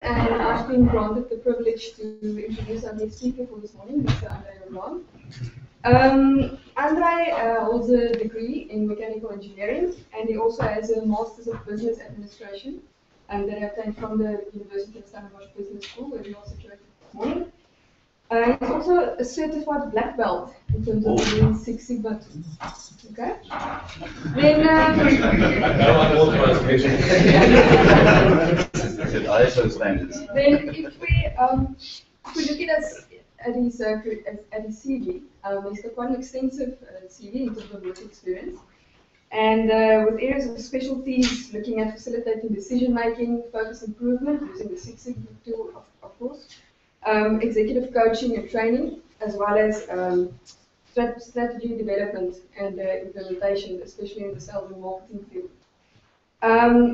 and I've been granted the privilege to introduce our next speaker for this morning, Mr. André Jordaan. André holds a degree in mechanical engineering, and he also has a Master's of Business Administration, and that he obtained from the University of Stellenbosch Business School, where he also trained this morning. He's also a certified black belt in terms of doing Six Sigma. Okay. Then ISO standards. Then if we look at his CV, he's got quite an extensive CV in terms of work experience, and with areas of specialties looking at facilitating decision making, focus improvement using the Six Sigma tool, of course. Executive coaching and training, as well as strategy development and implementation, especially in the sales and marketing field.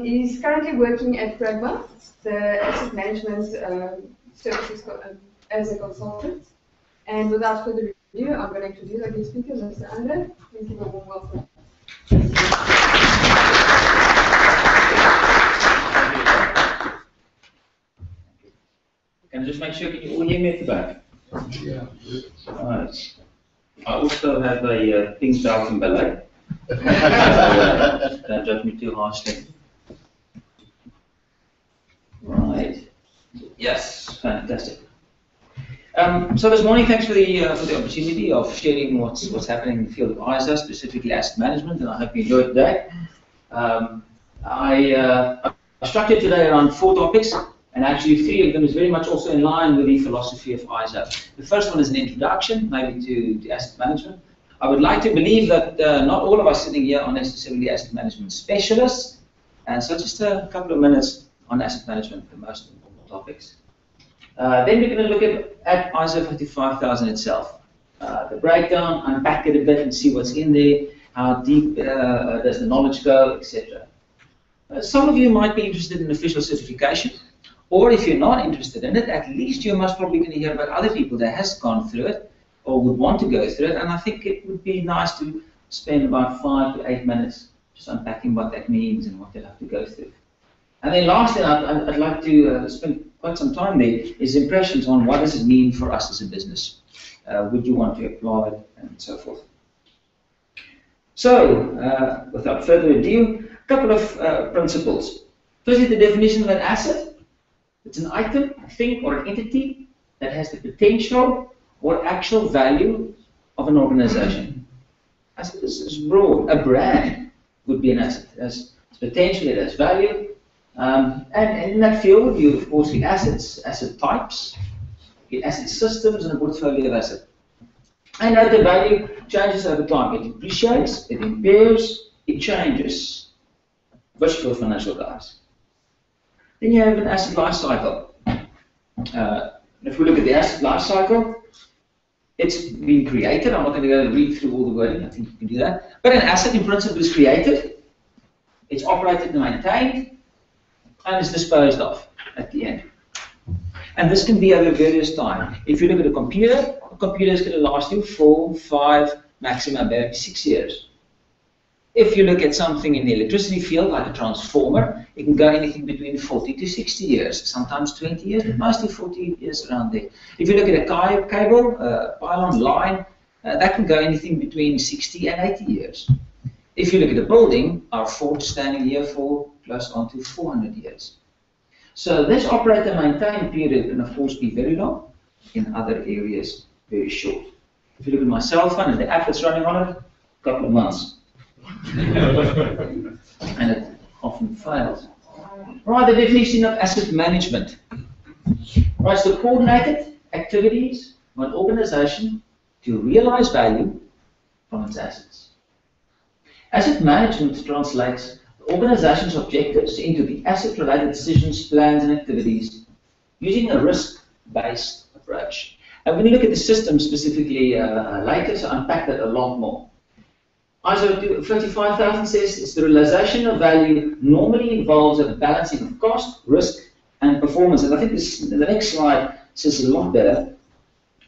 He's currently working at Pragma, the asset management services as a consultant. And without further ado, I'm going to introduce our guest speaker, Mr. André. Please give a warm welcome. Can I just make sure, can you all hear me at the back? Yeah. Right. I also have a pink belt and ballet. Don't judge me too harshly. Right. Yes, fantastic. So this morning, thanks for the opportunity of sharing what's happening in the field of ISO, specifically asset management, and I hope you enjoyed today. I structured today around 4 topics. And actually 3 of them is very much also in line with the philosophy of ISO. The first one is an introduction, maybe to asset management. I would like to believe that not all of us sitting here are necessarily asset management specialists. And so just a couple of minutes on asset management, the most important topics. Then we're going to look at ISO 55000 itself. The breakdown, unpack it a bit and see what's in there, how deep does the knowledge go, etc. Some of you might be interested in official certification. Or if you're not interested in it, at least you're most probably going to hear about other people that has gone through it or would want to go through it. And I think it would be nice to spend about 5 to 8 minutes just unpacking what that means and what they'll have to go through. And then lastly, I'd like to spend quite some time there, is impressions on what does it mean for us as a business. Would you want to apply it and so forth. So, without further ado, a couple of principles. Firstly, the definition of an asset. It's an item, a thing, or an entity that has the potential or actual value of an organization. Asset is broad. A brand would be an asset. It has potential, it has value. And in that field, you of course get assets, asset types, get asset systems, and a portfolio of assets. And the value changes over time. It depreciates, it impairs, it changes. Which for financial guys. Then you have an asset life cycle. If we look at the asset life cycle, it's been created. I'm not going to go read through all the wording, I think you can do that. But an asset in principle is created, it's operated and maintained, and it's disposed of at the end. And this can be over various time. If you look at a computer is going to last you 4, 5, maximum maybe 6 years. If you look at something in the electricity field, like a transformer, it can go anything between 40 to 60 years, sometimes 20 years, but mostly 40 years around there. If you look at a cable, pylon, line, that can go anything between 60 and 80 years. If you look at a building, our fort standing here for close on to 400 years. So this operate and maintain period can of course be very long, in other areas very short. If you look at my cell phone and the app that's running on it, a couple of months. And it often fails. Right, the definition of asset management. Right, so coordinated activities of an organization to realize value from its assets. Asset management translates the organization's objectives into the asset-related decisions, plans, and activities using a risk-based approach. And when you look at the system specifically later, so unpack that a lot more. ISO 55000 says it's the realization of value normally involves a balancing of cost, risk, and performance. And I think the next slide says a lot better.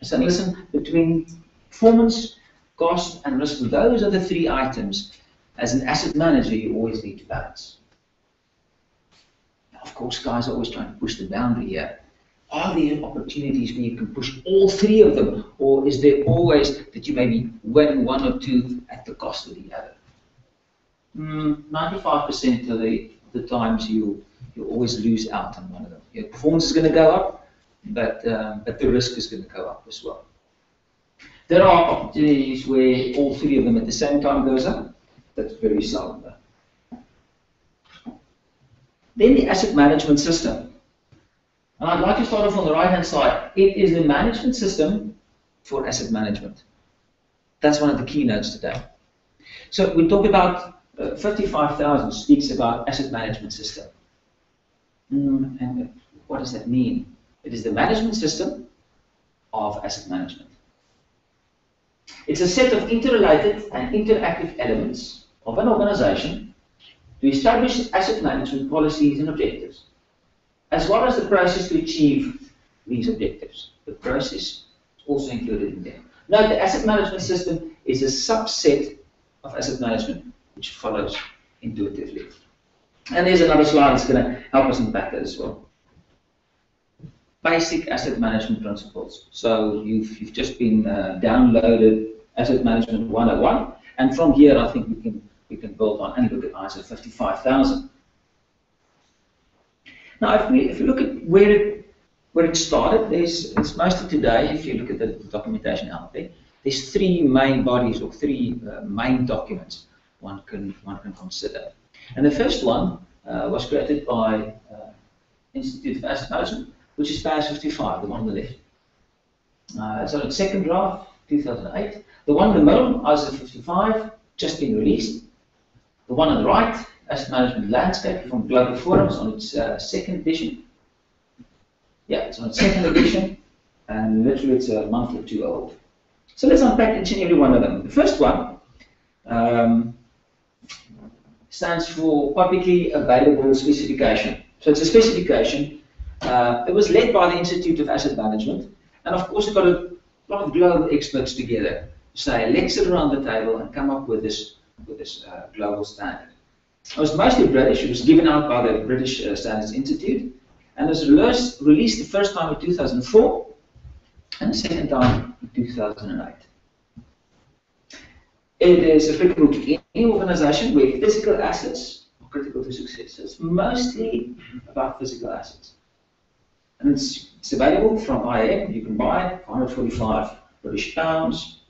So listen, between performance, cost, and risk, those are the 3 items as an asset manager you always need to balance. of course, guys are always trying to push the boundary here. Are there opportunities where you can push all three of them, or is there always that you maybe win one or two at the cost of the other? 95% of the times you'll always lose out on one of them. Your performance is going to go up, but the risk is going to go up as well. There are opportunities where all three of them at the same time goes up. That's very seldom though. Then the asset management system. And I'd like to start off on the right-hand side. It is the management system for asset management. That's one of the keynotes today. So we talk about 55,000 speaks about asset management system. And what does that mean? It is the management system of asset management. It's a set of interrelated and interactive elements of an organization to establish asset management policies and objectives, as well as the process to achieve these objectives. The process is also included in there. Note, the asset management system is a subset of asset management, which follows intuitively. And there's another slide that's going to help us unpack that as well. Basic asset management principles. So you've just been downloaded Asset Management 101, and from here I think we can build on and look at ISO 55,000. Now, if you look at where it started, there's most of today. If you look at the documentation out there, there's three main bodies or three main documents one can consider. And the first one was created by Institute of Asset Management, which is PAS 55, the one on the left. So its second draft, 2008. The one in the middle, ISO 55, just been released. The one on the right, Asset Management Landscape from Global Forums, on its second edition. Yeah, it's on its second edition, and literally it's a month or two old. So let's unpack each and every one of them. The first one stands for Publicly Available Specification. So it's a specification. It was led by the Institute of Asset Management, and of course it got a lot of global experts together to say, let's sit around the table and come up with this global standard. It was mostly British. It was given out by the British Standards Institute, and it was released the first time in 2004 and the second time in 2008. It is applicable to any organization where physical assets are critical to success. It's mostly about physical assets. And it's available from IAM. You can buy it for 145 British pounds.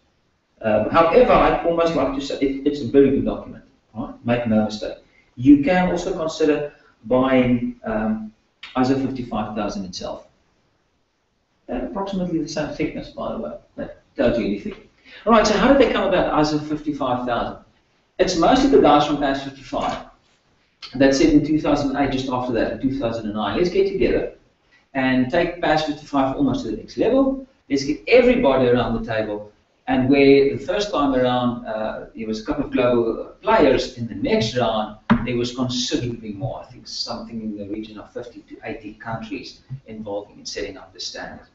However, I'd almost like to say it's a very good document. Right? Make no mistake. You can also consider buying ISO 55,000 itself. They're approximately the same thickness, by the way. That tells you anything. All right, so how did they come about ISO 55,000? It's mostly the guys from PAS 55 that said in 2008, just after that, in 2009, let's get together and take PAS 55 almost to the next level. Let's get everybody around the table. And where the first time around there was a couple of global players, in the next round there was considerably more. I think something in the region of 50 to 80 countries involved in setting up the standard.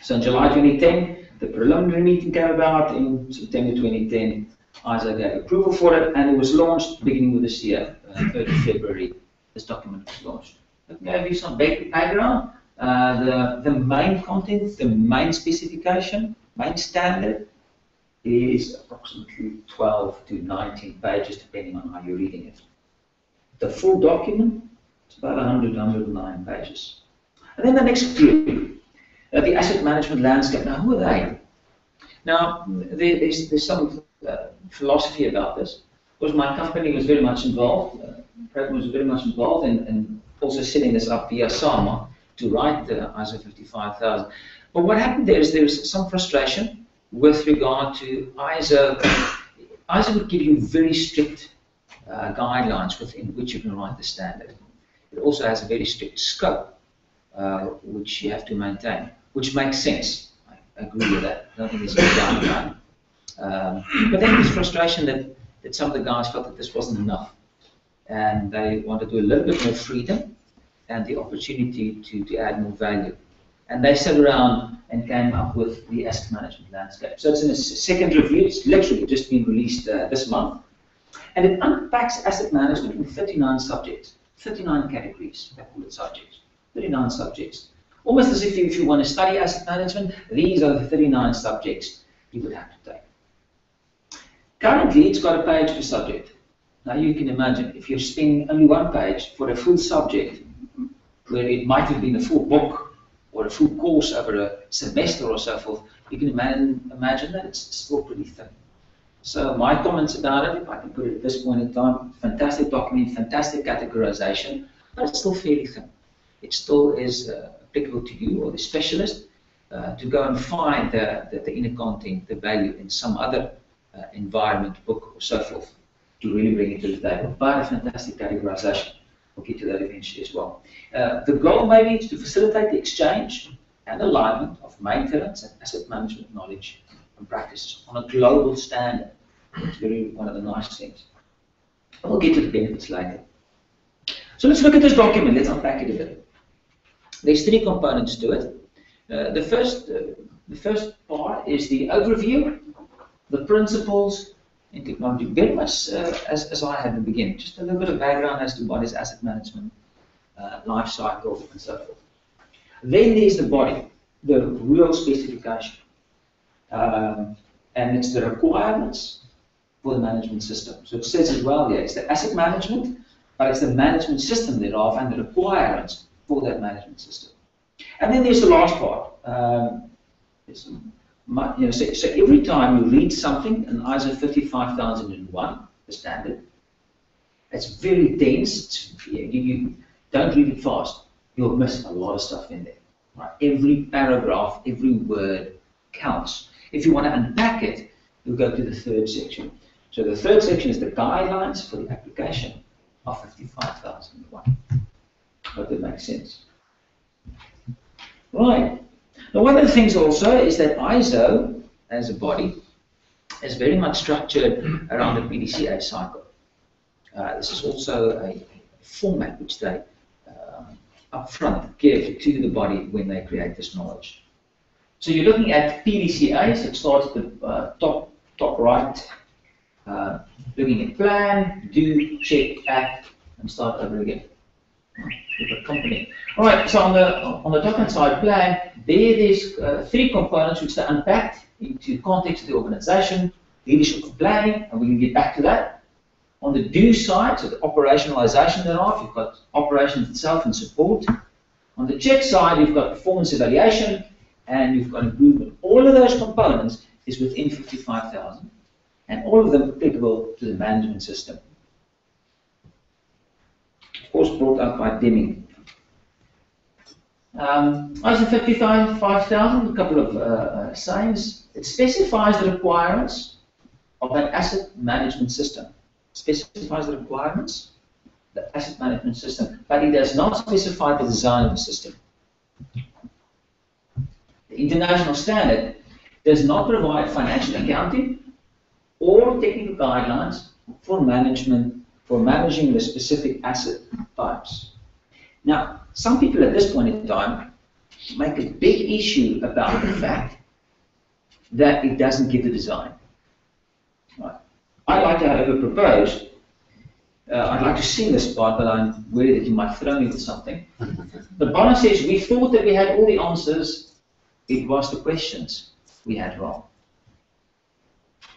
So in July 2010, the preliminary meeting came about. In September 2010, ISO gave approval for it, and it was launched beginning of this year, 3rd of February. This document was launched. Let me give you some background. The main content, the main specification, main standard is approximately 12 to 19 pages, depending on how you're reading it. The full document is about 100, 109 pages. And then the next group, the asset management landscape. Now, who are they? Now, there's some philosophy about this, because my company was very much involved. Pragma was very much involved in also setting this up via SAMA to write the ISO 55,000. But what happened there is there was some frustration with regard to ISO. ISO would give you very strict guidelines within which you can write the standard. It also has a very strict scope, which you have to maintain, which makes sense. I agree with that. I don't think it's a down. But then there's frustration that some of the guys felt that this wasn't enough, and they wanted to do a little bit more freedom and the opportunity to add more value. And they sat around and came up with the asset management landscape. So it's in a second review. It's literally just been released this month. And it unpacks asset management in 39 subjects. 39 categories, they call it subjects. 39 subjects. Almost as if you want to study asset management, these are the 39 subjects you would have to take. Currently, it's got a page per subject. Now you can imagine, if you're spending only one page for a full subject, where it might have been a full book or a full course over a semester or so forth, you can imagine that it's still pretty thin. So my comments about it, if I can put it at this point in time, fantastic document, fantastic categorization, but it's still fairly thin. It still is applicable to you or the specialist to go and find the inner content, the value in some other environment, book or so forth, to really bring it to the table. But a fantastic categorization. We'll get to that eventually as well. The goal maybe is to facilitate the exchange and alignment of maintenance and asset management knowledge and practices on a global standard. It's really one of the nice things. And we'll get to the benefits later. So let's look at this document. Let's unpack it a bit. There's three components to it. The first part is the overview, the principles in technology, very much as I had in the beginning. Just a little bit of background as to what is asset management, life cycle, and so forth. Then there's the body, the real specification. And it's the requirements for the management system. So it says as well there, it's the asset management, but it's the management system thereof and the requirements for that management system. And then there's the last part. So every time you read something, an ISO 55001, the standard, it's very dense. You don't read it fast. You'll miss a lot of stuff in there. Right? Every paragraph, every word counts. If you want to unpack it, you'll go to the third section. So the third section is the guidelines for the application of 55001. Hope that makes sense. Right. Now, one of the things also is that ISO, as a body, is very much structured around the PDCA cycle. This is also a format which they upfront give to the body when they create this knowledge. So you're looking at PDCAs. It starts at the top right, looking at plan, do, check, act, and start over again. With a company. All right. So on the top-hand side, plan. There's three components which are unpacked into context of the organization, leadership and planning, and we can get back to that. On the do side, so the operationalization thereof, you've got operations itself and support. On the check side, you've got performance evaluation, and you've got improvement. All of those components is within 55,000, and all of them applicable to the management system. Of course, brought up by Deming. ISO 55000, a couple of sayings. It specifies the requirements of an asset management system. Specifies the requirements of the asset management system, but it does not specify the design of the system. The international standard does not provide financial accounting or technical guidelines for managing the specific asset types. Now, some people at this point in time make a big issue about the fact that it doesn't give the design. Right. I'd like to, however, propose, I'd like to see this part, but I'm worried that you might throw me with something. The bottom says, we thought that we had all the answers, it was the questions we had wrong.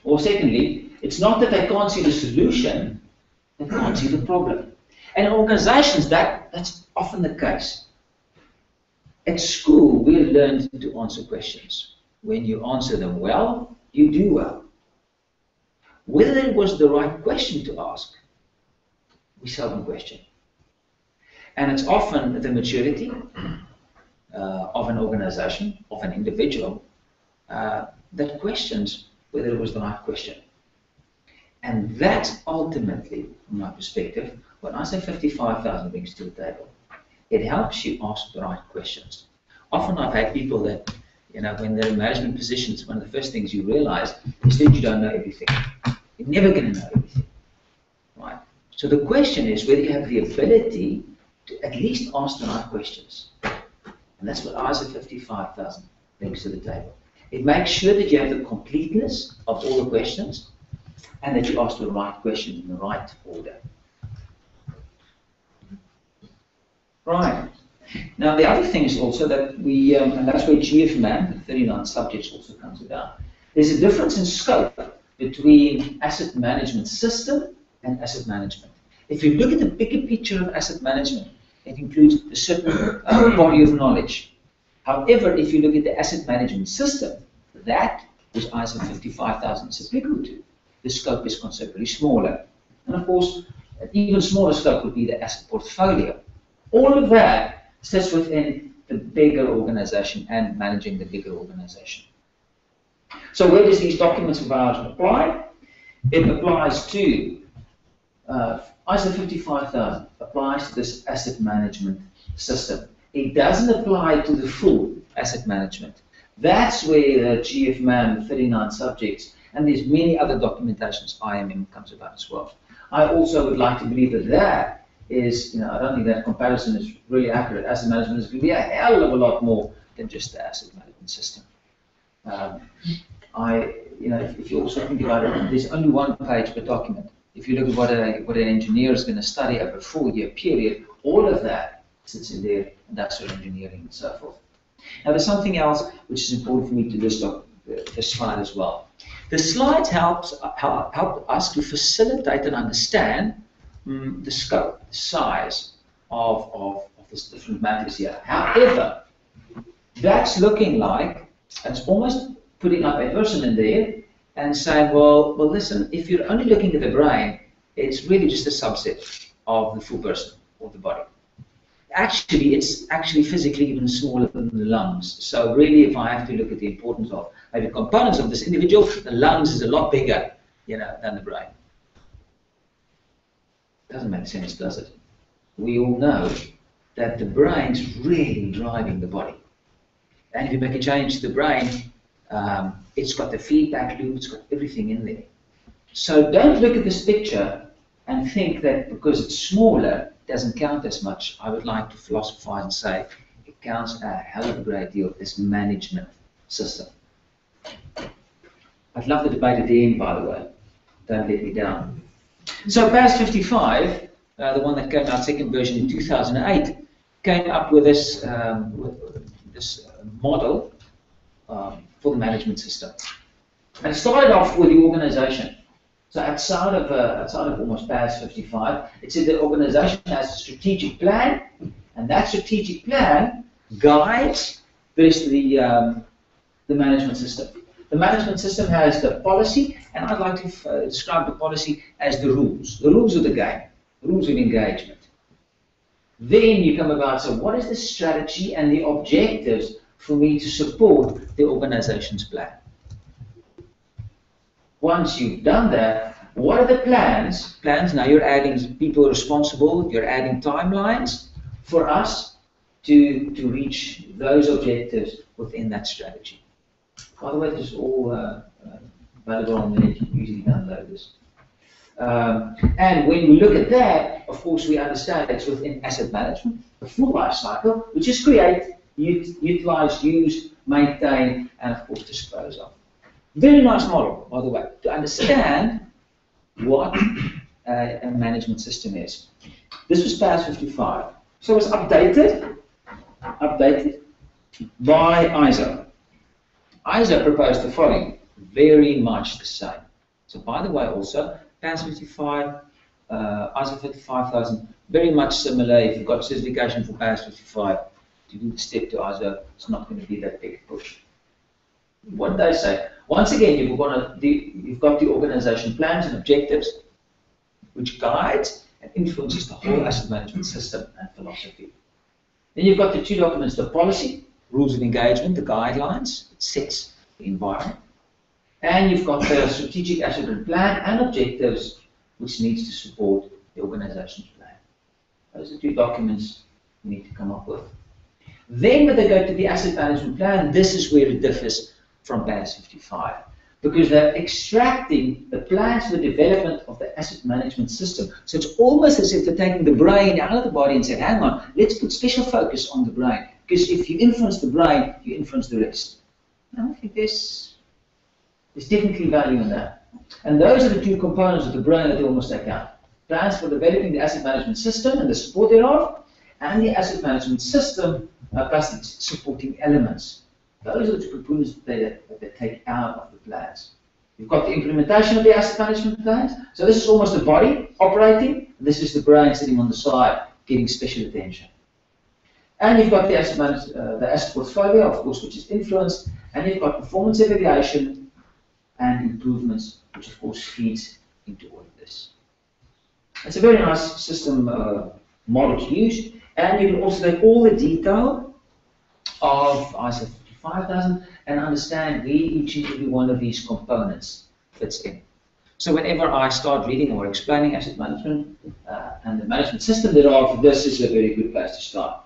Or secondly, it's not that they can't see the solution, they can't see the problem. And in organizations, that's often the case. At school, we learned to answer questions. When you answer them well, you do well. Whether it was the right question to ask, we seldom question. And it's often the maturity of an organization, of an individual, that questions whether it was the right question. And that's ultimately, from my perspective, what ISO 55000 brings to the table. It helps you ask the right questions. Often I've had people that, when they're in management positions, one of the first things you realize is that you don't know everything. You're never going to know everything. Right? So the question is whether you have the ability to at least ask the right questions. And that's what ISO 55000 brings to the table. It makes sure that you have the completeness of all the questions and that you ask the right questions in the right order. Right. Now, the other thing is also that we, and that's where GFMAN, the 39 subjects, also comes about. There's a difference in scope between asset management system and asset management. If you look at the bigger picture of asset management, it includes a certain body of knowledge. However, if you look at the asset management system, that which ISO 55000 is applicable to, the scope is considerably smaller. And of course, an even smaller scope would be the asset portfolio. All of that sits within the bigger organization and managing the bigger organization. So where does these documents of ours apply? It applies to ISO 55000 applies to this asset management system. It doesn't apply to the full asset management. That's where the GFMAN, the 39 subjects, and there's many other documentations, IMM comes about as well. I also would like to believe that that is, I don't think that comparison is really accurate. Asset management is going to be a hell of a lot more than just the asset management system. If you also think about it, there's only one page per document. If you look at what an engineer is going to study over a 4-year period, all of that sits in there, industrial engineering and so forth. Now, there's something else which is important for me to list on this slide as well. The slides help us to facilitate and understand the scope, the size of this different matters here. However, that's looking like, it's almost putting up a person in there and saying, well, listen, if you're only looking at the brain, it's really just a subset of the full person, of the body. Actually, it's actually physically even smaller than the lungs. So really, if I have to look at the importance of maybe components of this individual, the lungs is a lot bigger, than the brain. Doesn't make sense, does it? We all know that the brain's really driving the body. And if you make a change to the brain, it's got the feedback loop, it's got everything in there. So don't look at this picture and think that because it's smaller, it doesn't count as much. I would like to philosophize and say it counts a hell of a great deal, this management system. I'd love the debate at the end, by the way. Don't let me down. So PAS 55, the one that came out, second version in 2008, came up with this, model for the management system. And it started off with the organization. So outside of almost PAS 55, it said the organization has a strategic plan, and that strategic plan guides the rest of the management system. The management system has the policy, and I'd like to describe the policy as the rules of the game, the rules of engagement. Then you come about, so what is the strategy and the objectives for me to support the organization's plan? Once you've done that, what are the plans? Now you're adding people responsible, you're adding timelines for us to reach those objectives within that strategy. By the way, this is all available on the net. You can easily download this. And when we look at that, of course, we understand it's within asset management, the full life cycle, which is create, utilize, use, maintain, and of course, dispose of. Very nice model, by the way, to understand what a management system is. This was PAS 55. So it was updated by ISO. ISO proposed the following, very much the same. So by the way, also, PAS 55, ISO 55000, very much similar. If you've got certification for PAS 55, to do the step to ISO, it's not going to be that big a push. What did they say? Once again, you've got the organization plans and objectives, which guides and influences the whole asset management system and philosophy. Then you've got the two documents, the policy, rules of engagement, the guidelines, it sets the environment. And you've got the strategic asset plan and objectives, which needs to support the organization's plan. Those are the two documents you need to come up with. Then when they go to the asset management plan, this is where it differs from PAS 55. Because they're extracting the plans for the development of the asset management system. So it's almost as if they're taking the brain out of the body and saying, hang on, let's put special focus on the brain. Because if you influence the brain, you influence the rest. I think there's definitely value in that. And those are the two components of the brain that they almost take out. Plans for developing the asset management system and the support thereof, and the asset management system plus its supporting elements. Those are the components that they take out of the plans. You've got the implementation of the asset management plans. So this is almost the body operating. This is the brain sitting on the side, getting special attention. And you've got the asset portfolio, of course, which is influenced. And you've got performance evaluation and improvements, which of course feeds into all of this. It's a very nice system model to use. And you can also take all the detail of ISO 55000 and understand where each and every one of these components fits in. So whenever I start reading or explaining asset management and the management system thereof, this is a very good place to start.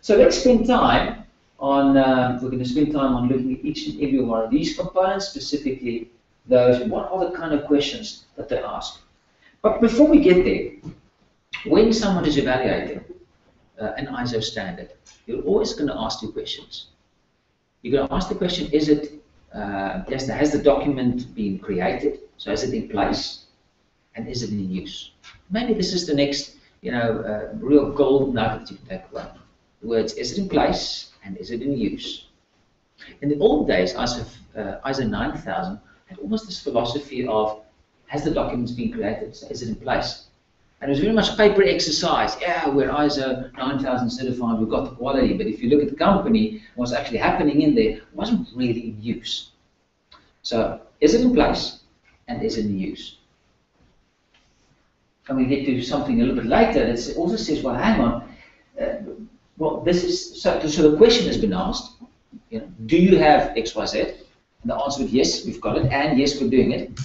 So let's spend time on, we're going to spend time on looking at each and every one of these components, specifically those, what are the kind of questions that they ask. But before we get there, when someone is evaluating an ISO standard, you're always going to ask two questions. You're going to ask the question, is it, has the document been created? So is it in place? And is it in use? Maybe this is the next, real gold nugget you can take away. The words, is it in place? And is it in use? In the old days, ISO 9000 had almost this philosophy of, has the documents been created? So is it in place? And it was very much paper exercise. Yeah, we're ISO 9000 certified, we've got the quality. But if you look at the company, what's actually happening in there wasn't really in use. So, is it in place? And is it in use? And we get to something a little bit later that also says, well, hang on. Well, this is, so the question has been asked, do you have XYZ? And the answer is yes, we've got it, and yes, we're doing it.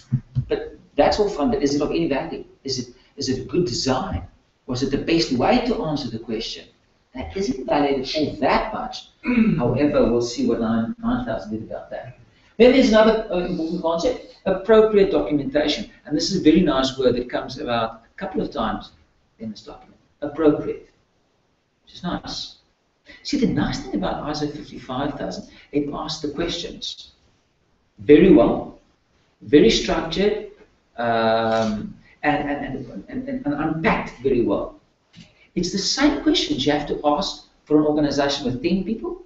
But that's all fun, but is it of any value? Is it a good design? Was it the best way to answer the question? That isn't validated all that much. However, we'll see what 9000 did about that. Then there's another important concept, appropriate documentation. And this is a very nice word that comes about a couple of times in this document. Appropriate, which is nice. See, the nice thing about ISO 55000, it asks the questions very well, very structured, and unpacked very well. It's the same questions you have to ask for an organization with 10 people.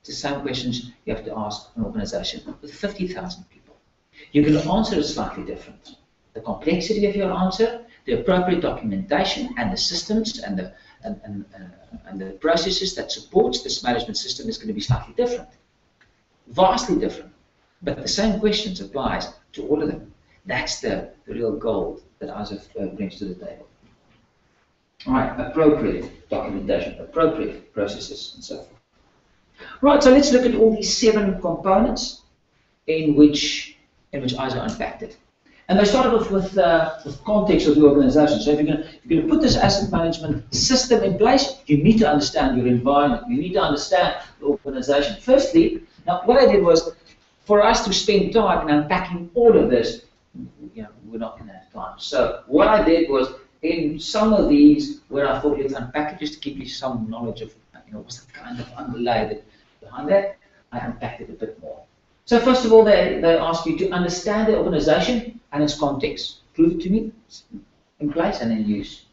It's the same questions you have to ask an organization with 50,000 people. You're going to answer it slightly different. The complexity of your answer, the appropriate documentation, and the systems and the processes that supports this management system is going to be slightly different, vastly different. But the same questions applies to all of them. That's the real gold that ISO brings to the table. All right, appropriate documentation, appropriate processes, and so forth. Right, so let's look at all these 7 components in which ISO unpacked it. And they started off with context of the organization. So if you're going to put this asset management system in place, you need to understand your environment. You need to understand the organization. Firstly, now what I did was, for us to spend time in unpacking all of this, we're not going to have time. So what I did was, in some of these, where I thought let's unpack it, just to give you some knowledge of, what's the kind of underlay behind that, I unpacked it a bit more. So first of all, they ask you to understand the organization and its context. Prove it to me, it's in place and in use.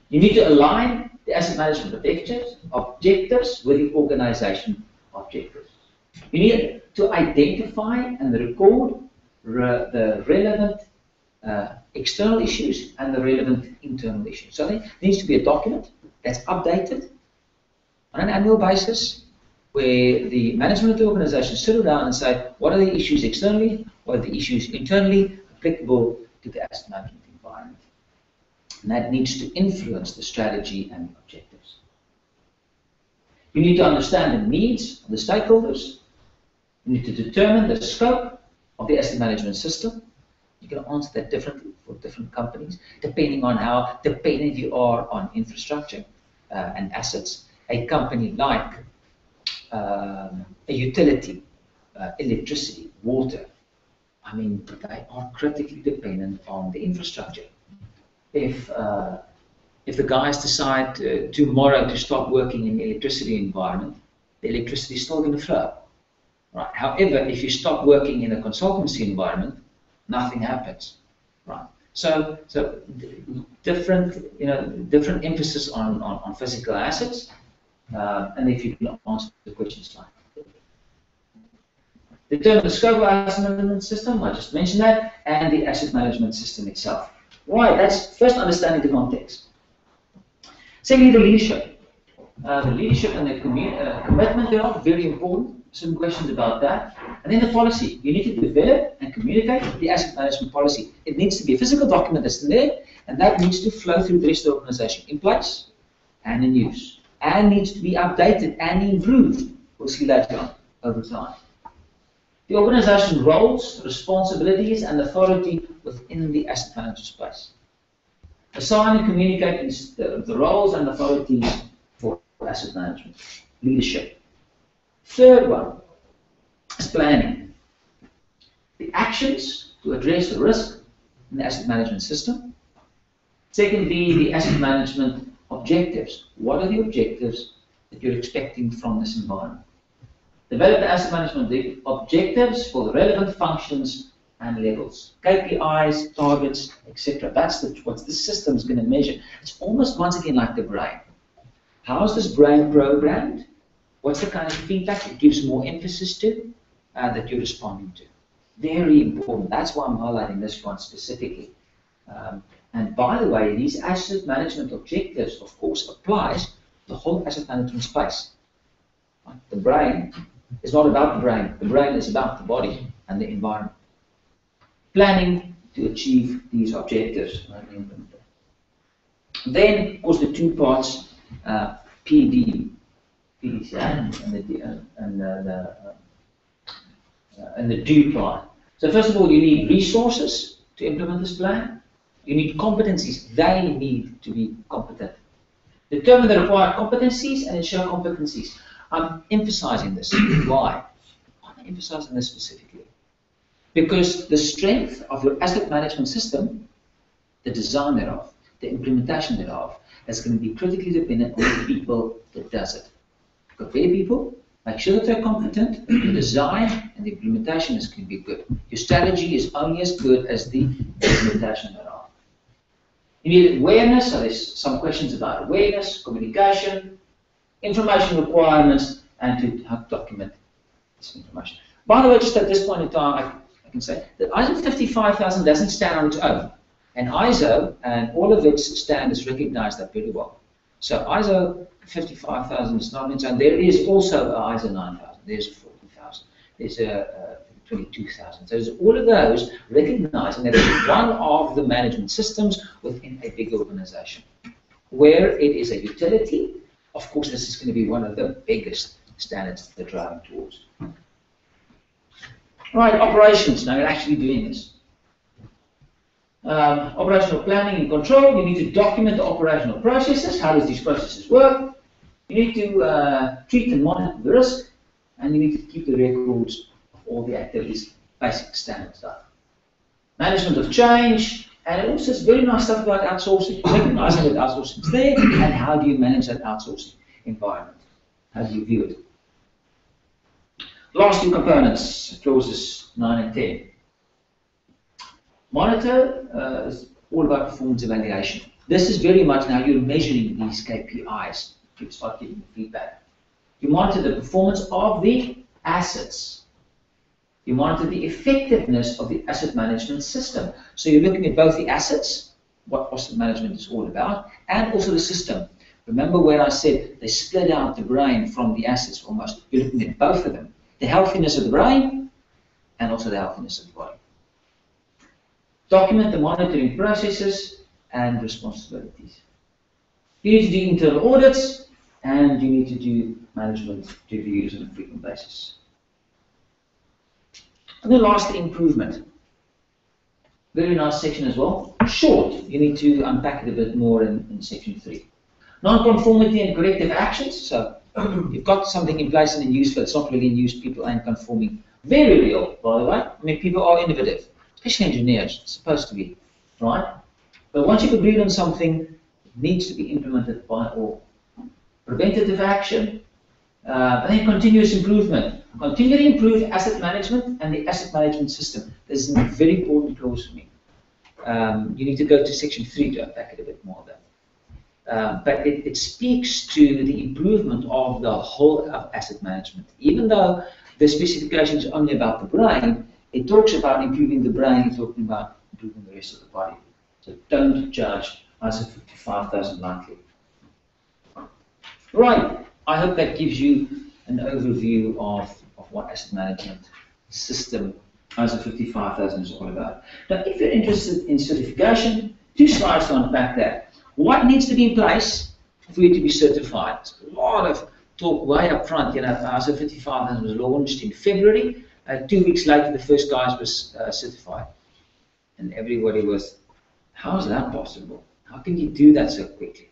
You need to align the asset management objectives with the organization objectives. You need to identify and record the relevant external issues and the relevant internal issues. So there needs to be a document that's updated on an annual basis, where the management of the organization sit down and say, what are the issues externally, what are the issues internally applicable to the asset management environment. And that needs to influence the strategy and objectives. You need to understand the needs of the stakeholders. You need to determine the scope of the asset management system. You can answer that differently for different companies, depending on how dependent you are on infrastructure and assets. A company like a utility, electricity, water, they are critically dependent on the infrastructure. If the guys decide tomorrow to stop working in the electricity environment, the electricity is still going to flow. Right. However, if you stop working in a consultancy environment, nothing happens. Right. So different, different emphasis on physical assets, and if you can answer the questions like determine the scope of asset management system, I just mentioned that, and the asset management system itself. Why? That's first understanding the context. Secondly, the leadership. The leadership and the commitment thereof, very important. Some questions about that. And then the policy. You need to develop and communicate the asset management policy. It needs to be a physical document that's there, and that needs to flow through the rest of the organization, in place and in use, and needs to be updated and improved. We'll see later on, over time. The organization roles, responsibilities, and authority within the asset management space. Assign and communicate the roles and authorities for asset management. Leadership. Third one is planning. The actions to address the risk in the asset management system. Secondly, the asset management objectives. What are the objectives that you're expecting from this environment? Develop the asset management objectives for the relevant functions and levels. KPIs, targets, etc. That's what the system is going to measure. It's almost once again like the brain. How is this brain programmed? What's the kind of feedback it gives more emphasis to that you're responding to? Very important. That's why I'm highlighting this one specifically. And by the way, these asset management objectives, of course, applies to the whole asset management space. The brain is not about the brain. The brain is about the body and the environment. Planning to achieve these objectives. Then, of course, the two parts, PDCA and the do part. So first of all, you need resources to implement this plan. You need competencies. They need to be competent. Determine the required competencies and ensure competencies. I'm emphasizing this. Why? I'm emphasizing this specifically. Because the strength of your asset management system, the design thereof, the implementation thereof, is going to be critically dependent on the people that does it. Prepare people, make sure that they're competent, the design and the implementation is going to be good. Your strategy is only as good as the implementation thereof. You need awareness, so there's some questions about awareness, communication, information requirements, and to help document this information. By the way, just at this point in time, I can say that ISO 55000 doesn't stand on its own. And ISO and all of its standards recognize that very well. So ISO 55000 is not on its own. There is also a ISO 9000, there's a 40000, there's a 22,000. So there's all of those recognizing that it's one of the management systems within a big organization. Where it is a utility, of course, this is going to be one of the biggest standards that they're driving towards. Right, operations. Now you're actually doing this. Operational planning and control. You need to document the operational processes. How does these processes work? You need to treat and monitor the risk, and you need to keep the records of all the activities, basic standard stuff. Management of change, and it also says very nice stuff about outsourcing. Recognizing that outsourcing is there, and how do you manage that outsourcing environment? How do you view it? Last two components, clauses 9 and 10. Monitor is all about performance evaluation. This is very much now you're measuring these KPIs. You start getting feedback. You monitor the performance of the assets. You monitor the effectiveness of the asset management system. So you're looking at both the assets, what asset management is all about, and also the system. Remember where I said they split out the brain from the assets almost. You're looking at both of them. The healthiness of the brain and also the healthiness of the body. Document the monitoring processes and responsibilities. You need to do internal audits and you need to do management reviews on a frequent basis. And then lastly, improvement. Very nice section as well. Short, you need to unpack it a bit more in section 3. Non-conformity and corrective actions. So you've got something in place and in use, but it's not really in use. People aren't conforming. Very real, by the way. I mean, people are innovative, especially engineers. It's supposed to be, right? But once you've agreed on something, it needs to be implemented by all. Preventative action, and then continuous improvement. Continually improve asset management and the asset management system. This is a very important clause for me. You need to go to section 3 to unpack it a bit more though. But it speaks to the improvement of the whole of asset management. Even though the specification is only about the brain, it talks about improving the brain, it's talking about improving the rest of the body. So don't judge ISO 55000 lightly. Right, I hope that gives you an overview of what asset management system ISO 55000 is all about. Now, if you're interested in certification, 2 slides to unpack that. What needs to be in place for you to be certified? There's a lot of talk way up front. You know, ISO 55000 was launched in February. 2 weeks later, the first guys was certified. And everybody was, how is that possible? How can you do that so quickly?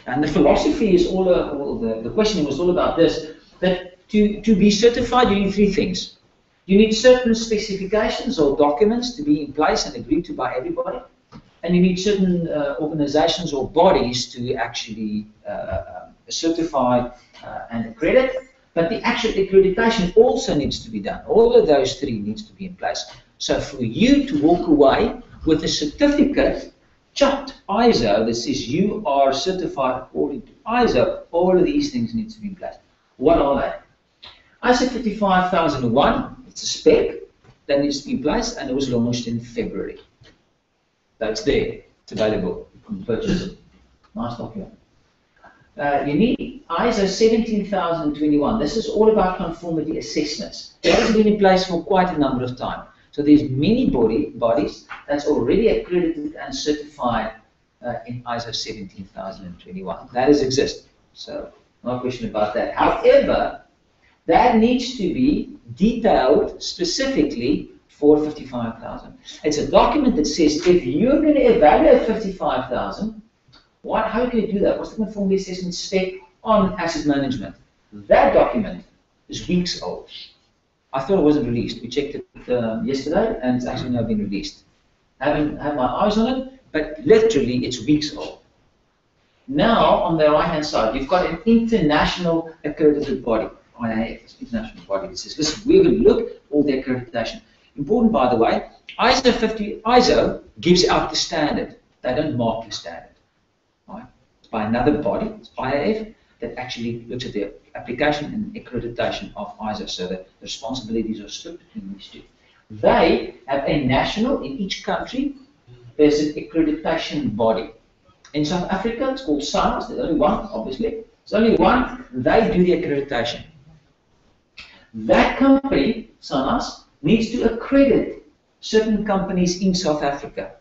And the philosophy is the questioning was all about this, that to be certified, you need 3 things. You need certain specifications or documents to be in place and agreed to by everybody. And you need certain organizations or bodies to actually certify and accredit. But the actual accreditation also needs to be done. All of those 3 needs to be in place. So for you to walk away with a certificate, chopped ISO, that says you are certified according to ISO, all of these things need to be in place. What are they? ISO 55001, it's a spec that needs to be in place, and it was launched in February. That's there, it's available, you can purchase it. Nice document. You need ISO 17021. This is all about conformity assessments. That has been in place for quite a number of time. So there's many bodies that's already accredited and certified in ISO 17021. That does exist. So no question about that. However, that needs to be detailed specifically for 55,000. It's a document that says if you're going to evaluate 55,000, how can you do that? What's the conformity assessment spec on asset management? That document is weeks old. I thought it wasn't released. We checked it yesterday, and it's actually now been released. I haven't had my eyes on it, but literally it's weeks old. Now, on the right-hand side, you've got an international accredited body, IAF, international body that says, listen, we're going to look at all the accreditation. Important, by the way, ISO gives out the standard. They don't mark the standard. Right? It's by another body, it's IAF, that actually looks at the application and accreditation of ISO, so that the responsibilities are split between these 2. They have a national, in each country, there's an accreditation body. In South Africa, it's called SANAS, the only one, obviously. There's only one, they do the accreditation. That company, SANAS, needs to accredit certain companies in South Africa.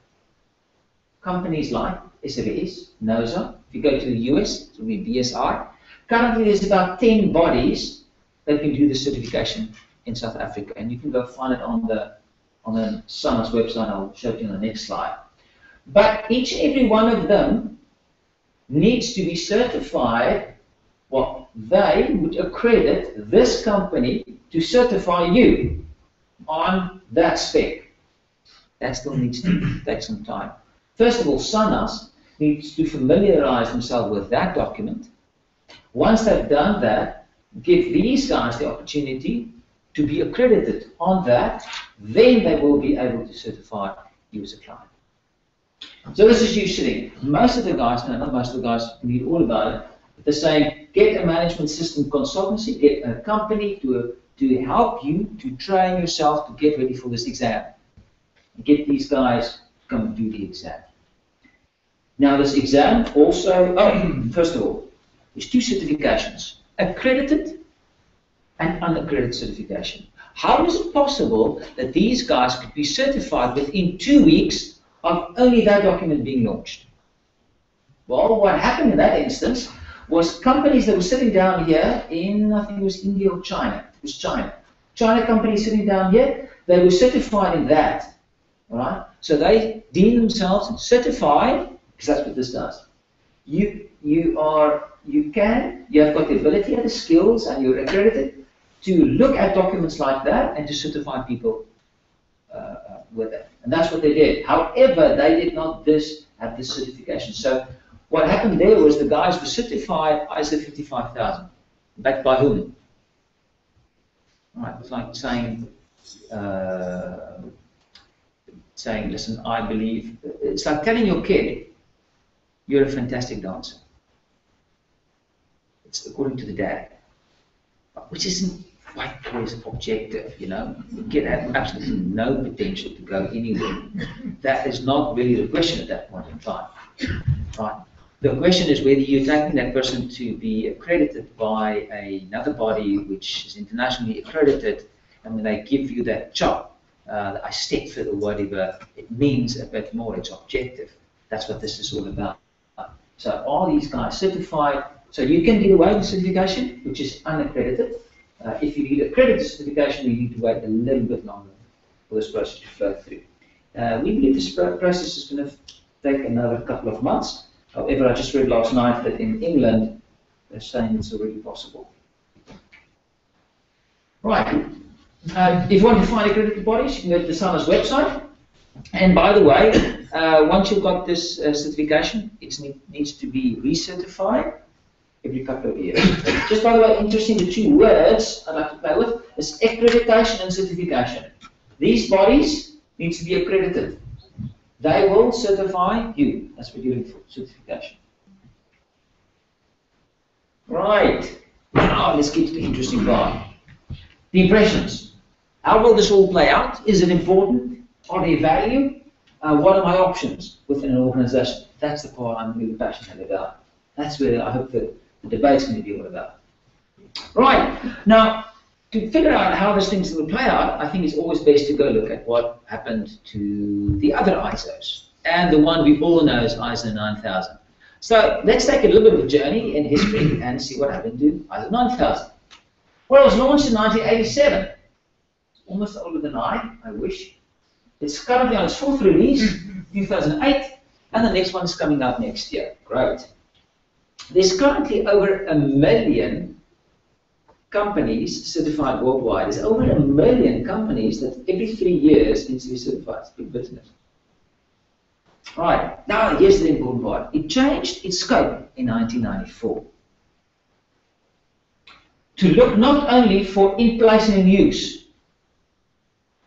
Companies like SABS, NOSA. If you go to the US, it will be BSI. Currently, there's about 10 bodies that can do the certification in South Africa, and you can go find it on the SANAS website. I'll show it you on the next slide. But each and every one of them needs to be certified. Well, they would accredit this company to certify you on that spec. That still needs to take some time. First of all, SANAS needs to familiarize themselves with that document. Once they've done that, give these guys the opportunity to be accredited on that, then they will be able to certify you as a client. So this is you sitting. Most of the guys, no, not most of the guys, read all about it, but they're saying, get a management system consultancy, get a company to help you to train yourself to get ready for this exam. Get these guys to come and do the exam. Now this exam also, first of all, there's 2 certifications, accredited and unaccredited certification. How is it possible that these guys could be certified within 2 weeks of only that document being launched? Well, what happened in that instance was companies that were sitting down here in, I think it was India or China. It was China. China companies sitting down here, they were certified in that. All right? So they deem themselves certified, because that's what this does. You have got the ability and the skills, and you're accredited to look at documents like that and to certify people with it. And that's what they did. However, they did not have this certification. So what happened there was the guys were certified ISO 55,000. Backed by whom? All right, it's like saying saying, listen, I believe, it's like telling your kid, you're a fantastic dancer. It's according to the dad, which isn't quite always objective, you know. The kid had absolutely no potential to go anywhere. That is not really the question at that point in time, right? The question is whether you're taking that person to be accredited by another body which is internationally accredited, and when they give you that job, I step for the whatever, it means a bit more, it's objective. That's what this is all about. So are these guys certified? So you can get away with certification, which is unaccredited. If you need accredited certification, you need to wait a little bit longer for this process to flow through. We believe this process is going to take another couple of months. However, I just read last night that in England, they're saying it's already possible. Right. If you want to find accredited bodies, you can go to the SANA's website. And by the way, once you've got this certification, it needs to be recertified every couple of years. Just by the way, interesting, the two words I'd like to play with is accreditation and certification. These bodies need to be accredited. They will certify you. That's what you're doing for certification. Right. Now let's get to the interesting part. The impressions. How will this all play out? Is it important? Are there value? What are my options within an organization? That's the part I'm really passionate about. That's where I hope that the debate's going to be all about. Right. Now, to figure out how this thing's going to play out, I think it's always best to go look at what happened to the other ISOs. And the one we all know is ISO 9000. So let's take a little bit of a journey in history and see what happened to ISO 9000. Well, it was launched in 1987. It's almost older than I wish. It's currently on its fourth release, 2008, and the next one is coming out next year. Great. There's currently over 1 million companies certified worldwide. There's over 1 million companies that every 3 years needs to be certified. It's big business. Right, now here's the important part. It changed its scope in 1994 to look not only for in place and in use,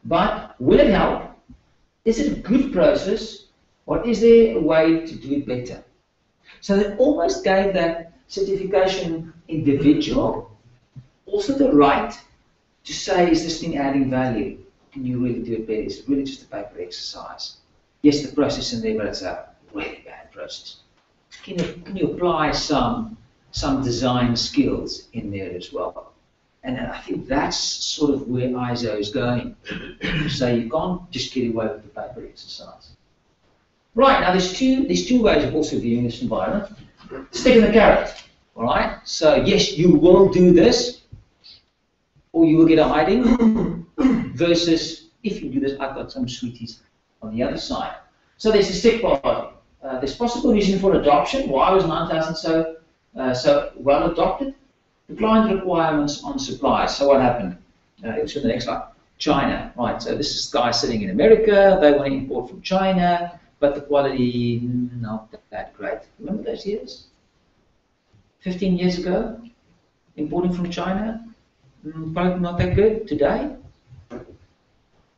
but will it help? Is it a good process, or is there a way to do it better? So they almost gave that certification individual also the right to say, is this thing adding value? Can you really do it better? Is it really just a paper exercise? Yes, the process in there, but it's a really bad process. Can you apply some design skills in there as well? And I think that's sort of where ISO is going. So you can't just get away with the paper exercise. Right, now there's two ways of also viewing this environment. Stick in the carrot, all right? So yes, you will do this, or you will get a hiding, versus if you do this, I've got some sweeties on the other side. So there's a stick part. There's possible reason for adoption. Why was 9000 so well adopted? The client requirements on supplies. So what happened? It's in the next slide. China, right? So this is guys sitting in America. They want to import from China, but the quality not that great. Remember those years? 15 years ago, importing from China, probably not that good. Today,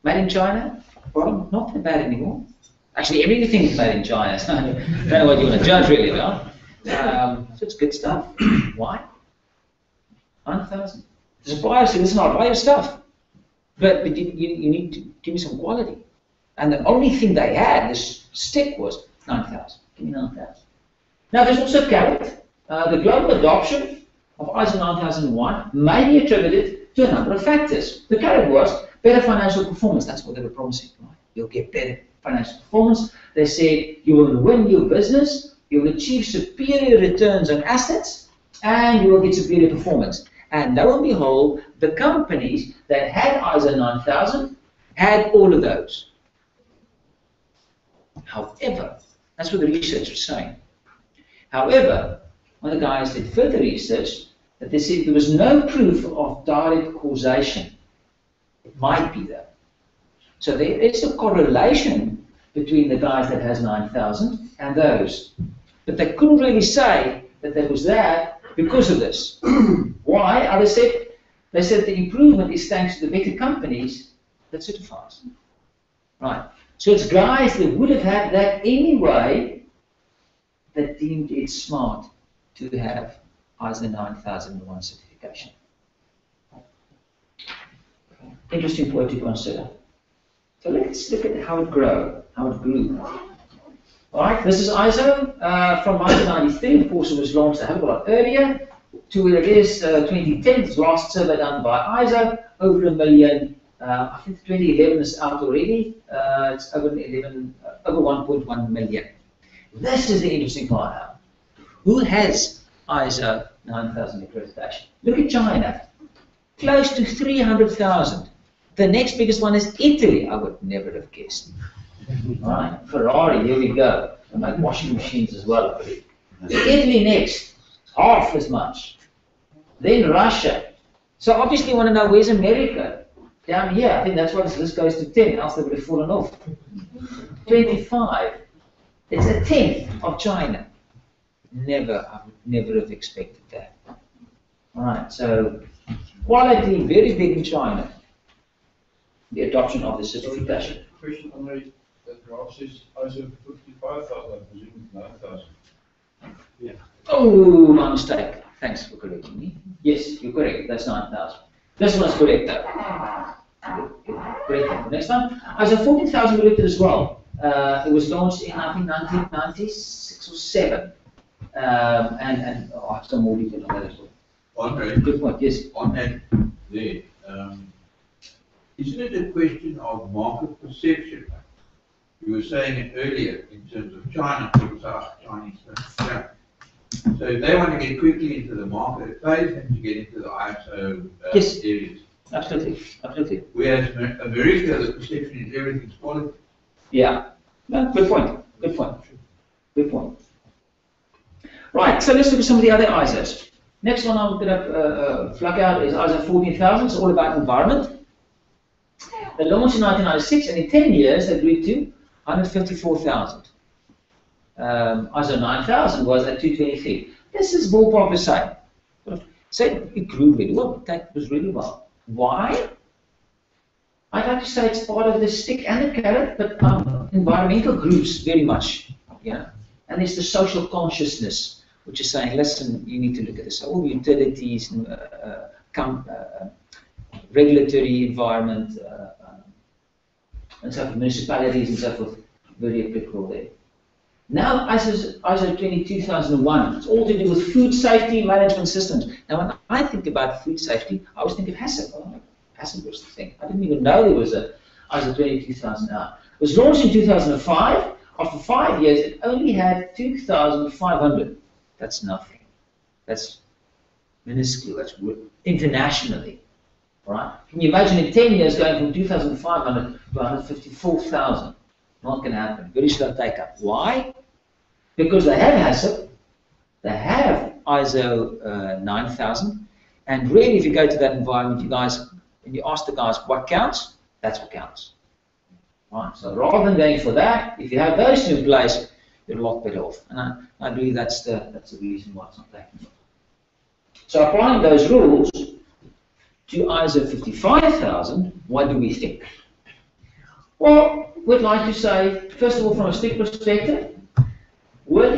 made in China, well, not that bad anymore. Actually, everything is made in China. So I don't know what you want to judge really about. So it's good stuff. Why? 9,000. The suppliers say, listen, I'll buy your stuff, but you need to give me some quality. And the only thing they had, this stick, was 9,000. Give me 9,000. Now there's also carrot. The global adoption of ISO 9001 may be attributed to a number of factors. The carrot was better financial performance. That's what they were promising, right? You'll get better financial performance. They said you will win your business, you will achieve superior returns on assets, and you will get superior performance. And lo and behold, the companies that had ISO 9000 had all of those. However, that's what the research was saying. However, one of the guys did further research that they said there was no proof of direct causation. It might be there. So there is a correlation between the guys that has 9000 and those. But they couldn't really say that there was that because of this. Why? They said the improvement is thanks to the better companies that certifies. Right. So it's guys that would have had that anyway that deemed it smart to have ISO 9001 certification. Interesting point to consider. So let's look at how it grew. All right, this is ISO from 1993. Of course, it was launched a hell of a lot earlier to where it is 2010. It's last survey done by ISO, over 1 million. I think 2011 is out already. It's over 1.1 million. This is the interesting part now. Who has ISO 9000 accreditation? Look at China, close to 300,000. The next biggest one is Italy. I would never have guessed. Right, Ferrari, here we go. They make washing machines as well, I believe. Italy next, half as much. Then Russia. So obviously you want to know where's America? Down here, I think that's why this list goes to 10, else they would have fallen off. 25. It's a tenth of China. I would never have expected that. Alright, so quality very big in China. The adoption of the certification. Question on that graph says ISO 55,000, I presume it's 9,000. Yeah. Oh, my mistake. Thanks for correcting me. Yes, you're correct. That's 9,000. This one's correct though. Correct. Next one. ISO 14,000 corrected as well. It was launched in I think 1996 or 7. And I have some more detail on that as well. Andre, good point. Yes. On that there, isn't it a question of market perception? You were saying it earlier in terms of China, Chinese. Yeah. So if they want to get quickly into the market, it pays them to get into the ISO yes. areas. Absolutely. Whereas America, the perception is everything's quality. Yeah. No, good point. Right, so let's look at some of the other ISOs. Next one I'm going to flag out is ISO 14,000. It's all about environment. They launched in 1996, and in 10 years they grew to 154,000. ISO 9000 was at 223. This is ballpark the same. So it grew really well. That was really well. Why? I'd like to say it's part of the stick and the carrot, but environmental groups very much. Yeah, and there's the social consciousness, which is saying, listen, you need to look at this. All utilities, regulatory environment, and so forth, municipalities and so forth, very applicable there. Now, ISO 22001, it's all to do with food safety management systems. Now, when I think about food safety, I always think of HACCP. Oh, HACCP was the thing. I didn't even know there was a ISO 22000 now. It was launched in 2005. After 5 years, it only had 2,500. That's nothing. That's minuscule. That's internationally. Right? Can you imagine in 10 years going from 2,500 to 154,000? Not going to happen. Very slow take up. Why? Because they have HACCP, they have ISO 9000, and really, if you go to that environment, you guys, and you ask the guys what counts, that's what counts. Right. So rather than going for that, if you have those two in place, you're a lot better off. And I believe that's the reason why it's not taken. So applying those rules to ISO 55,000, what do we think? Well, we'd like to say, first of all, from a strict perspective, will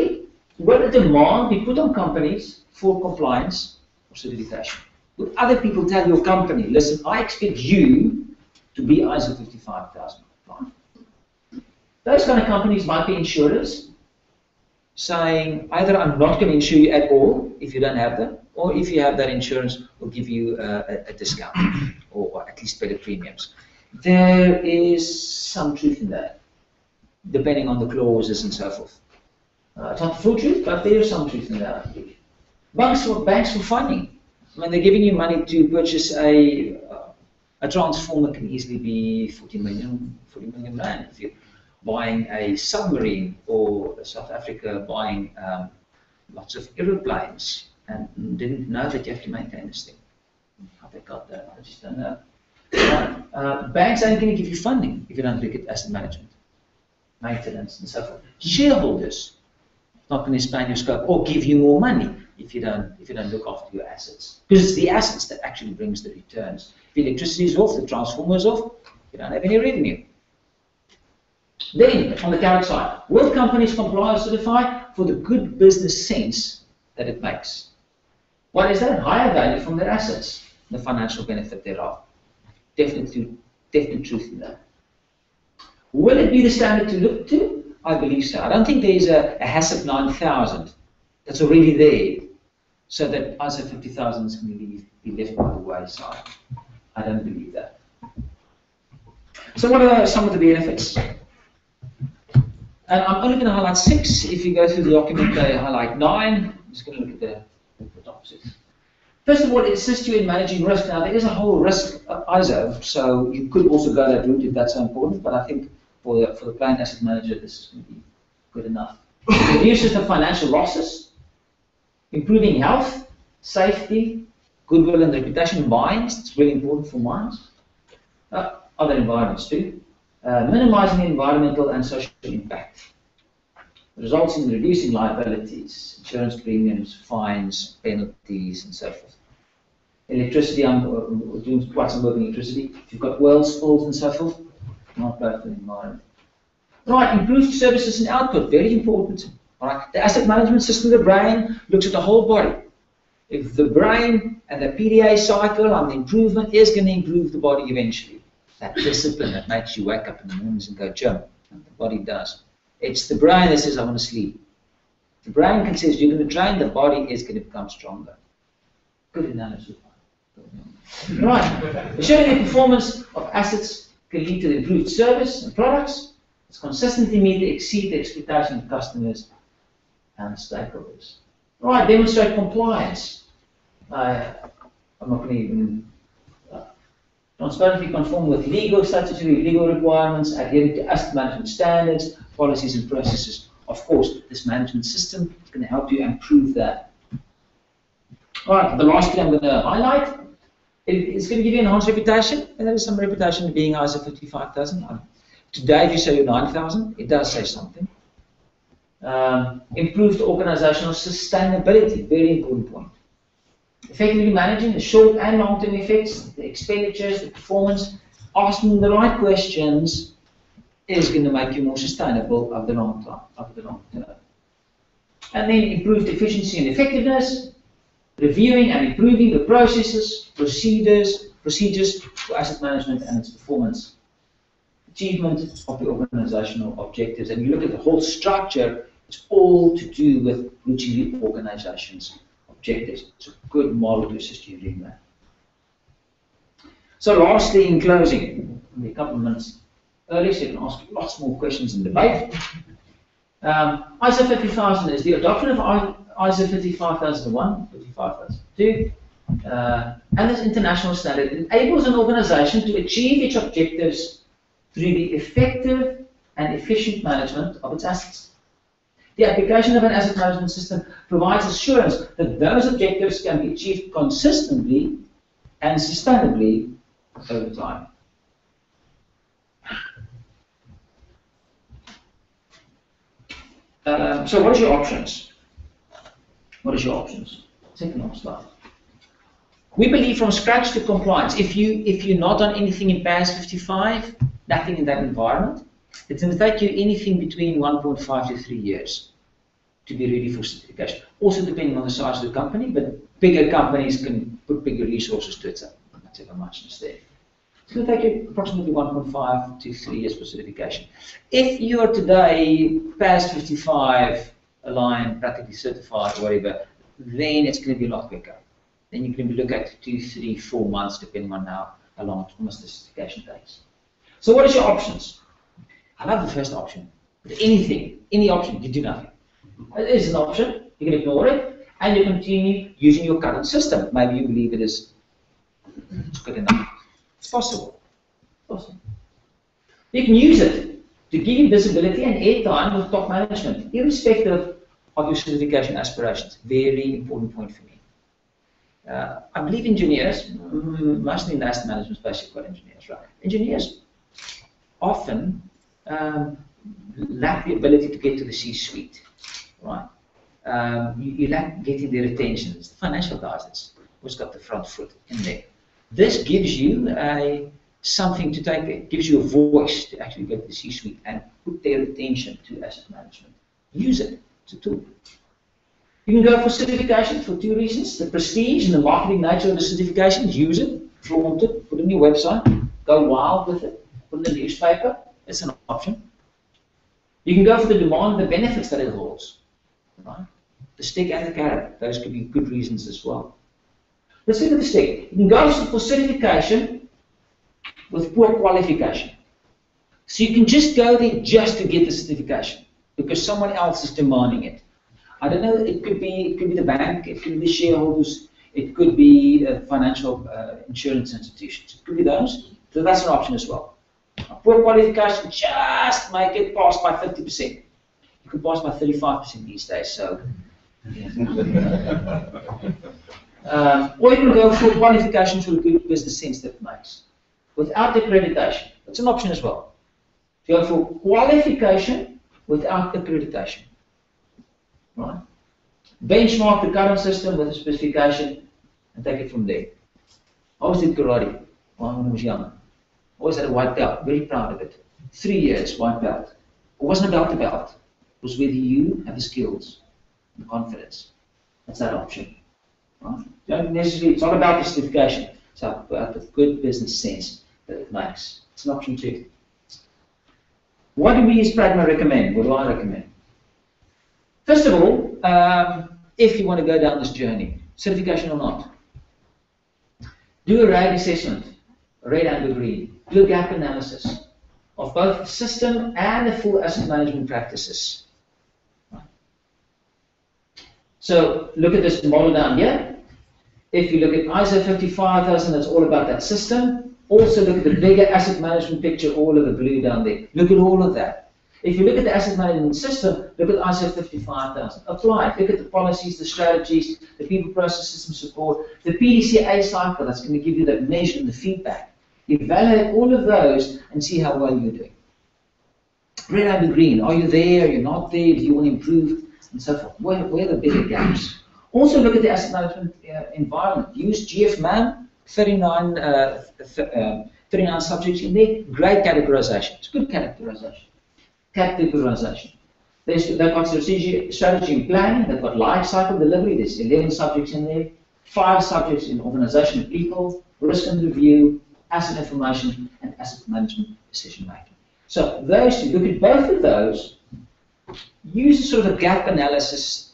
the demand be put on companies for compliance or certification? Would other people tell your company, listen, I expect you to be ISO 55,000 compliant? Those kind of companies might be insurers saying, either I'm not going to insure you at all if you don't have them, or if you have that insurance, we'll give you a discount, or at least better premiums. There is some truth in that, depending on the clauses and so forth. It's not the full truth, but there is some truth in that, I believe. Banks for funding. I mean, they're giving you money to purchase a transformer can easily be 40 million rand. If you're buying a submarine, or South Africa buying lots of aeroplanes, and didn't know that you have to maintain this thing. How they got that, I just don't know. Banks aren't going to give you funding if you don't look at asset management, maintenance, and so forth. Shareholders not going to expand your scope or give you more money if you don't look after your assets, because it's the assets that actually brings the returns. If the electricity is off, the transformer is off, you don't have any revenue. Then, on the carrot side, will companies comply or certify for the good business sense that it makes? What is that? Higher value from their assets, the financial benefit thereof. Definite truth in that. Will it be the standard to look to? I believe so. I don't think there's a HACCP 9000 that's already there, so that ISO 50000 is going to be left by the wayside. I don't believe that. So what are some of the benefits? And I'm only going to highlight 6. If you go through the document, they highlight 9. I'm just going to look at the top 6. First of all, it assists you in managing risk. Now, there is a whole risk ISO, so you could also go that route if that's so important, but I think for the plain asset manager, this is going to be good enough. It reduces the financial losses, improving health, safety, goodwill and reputation in mines. It's really important for mines. Other environments too. Minimizing the environmental and social impact. Results in reducing liabilities, insurance premiums, fines, penalties, and so forth. Electricity, I'm doing quite some work in electricity. If you've got well spills and so forth, not bad for the environment. Right, improved services and output, very important. Right. The asset management system of the brain looks at the whole body. If the brain and the PDCA cycle and the improvement is going to improve the body eventually. That discipline that makes you wake up in the mornings and go gym, and the body does. It's the brain that says, I want to sleep. The brain can say, you're going to train, the body is going to become stronger. Good analogy. Right. Assuring the performance of assets can lead to improved service and products. It's consistently meet and exceed the expectations of customers and stakeholders. Right, demonstrate compliance. I'm not going to even transparently conform with statutory legal requirements, adhering to asset management standards, policies and processes. Of course, this management system is going to help you improve that. All right, the last thing I'm going to highlight, it's going to give you enhanced reputation, and there is some reputation being ISO 55000. Today, if you say you're 9000, it does say something. Improved organizational sustainability, very important point. Effectively managing the short and long-term effects, the expenditures, the performance, asking the right questions is going to make you more sustainable over the long term. And then improved efficiency and effectiveness, reviewing and improving the processes, procedures for asset management and its performance. Achievement of the organizational objectives. And you look at the whole structure, it's all to do with reaching the organization's objectives. It's a good model to assist you in doing that. So lastly, in closing, a couple of minutes early, so you can ask lots more questions and debate. ISO 50000 is the adoption of ISO 55001, 55002, and this international standard. It enables an organization to achieve its objectives through the effective and efficient management of its assets. The application of an asset management system provides assurance that those objectives can be achieved consistently and sustainably over time. So what is your options? What is your options? Second last slide. We believe from scratch to compliance. If you're not on anything in PAS 55, nothing in that environment, it's going to take you anything between 1.5 to 3 years to be ready for certification. Also depending on the size of the company, but bigger companies can put bigger resources to it, so not so much instead. It's going to take you approximately 1.5 to 3 years for certification. If you are today PAS 55 aligned, practically certified, or whatever, then it's going to be a lot quicker. Then you can look at 2, 3, 4 months, depending on how long almost the certification takes. So what is your options? I love the first option. But any option, you do nothing. It is an option, you can ignore it, and you continue using your current system. Maybe you believe it's good enough. It's possible. You can use it to give you visibility and airtime with top management, irrespective of your certification aspirations. Very important point for me. I believe engineers, mostly in the asset management space, you've got engineers, right? Engineers often lack the ability to get to the C-suite, right? You lack getting their attention. It's the financial guys that's who's got the front foot in there. This gives you something to take, it gives you a voice to actually get to the C-suite and put their attention to asset management. Use it. It's a tool. You can go for certification for two reasons. The prestige and the marketing nature of the certification. Use it, flaunt it, put it on your website, go wild with it, put it in the newspaper. It's an option. You can go for the demand and the benefits that it holds. Right? The stick and the carrot. Those could be good reasons as well. Let's look at the stick. You can go for certification with poor qualification. So you can just go there just to get the certification because someone else is demanding it. I don't know, it could be the bank, it could be the shareholders, it could be financial insurance institutions. It could be those. So that's an option as well. A poor qualification, just make it pass by 50%. You can pass by 35% these days, so. Yeah. Or you can go for qualifications for a good business sense that it makes. Without accreditation, that's an option as well. You go for qualification without accreditation. Right? Benchmark the current system with a specification and take it from there. I always did karate when I was young. Always had a white belt, very proud of it. 3 years, white belt. It wasn't about the belt. It was whether you have the skills and the confidence. That's that option. Right? Don't necessarily, it's not about the certification. It's about the good business sense that it makes. It's an option too. What do we as Pragma recommend? What do I recommend? First of all, if you want to go down this journey, certification or not, do a RAG assessment, red, amber, green. Do a gap analysis of both the system and the full asset management practices. So look at this model down here. If you look at ISO 55000, that's all about that system. Also look at the bigger asset management picture, all of the blue down there. Look at all of that. If you look at the asset management system, look at ISO 55000. Apply it. Look at the policies, the strategies, the people, process, system support, the PDCA cycle that's going to give you that measure and the feedback. Evaluate all of those and see how well you're doing. Red, amber, green. Are you there? Are you not there? Do you want to improve? And so forth. Where are the bigger gaps? Also look at the asset management environment. Use GFMAN, 39 subjects in there. Great categorization. It's good categorization. They've got strategy and planning, they've got life cycle delivery, there's 11 subjects in there, 5 subjects in organization and people, risk and review, asset information, and asset management decision making. So those two, look at both of those, use a sort of a gap analysis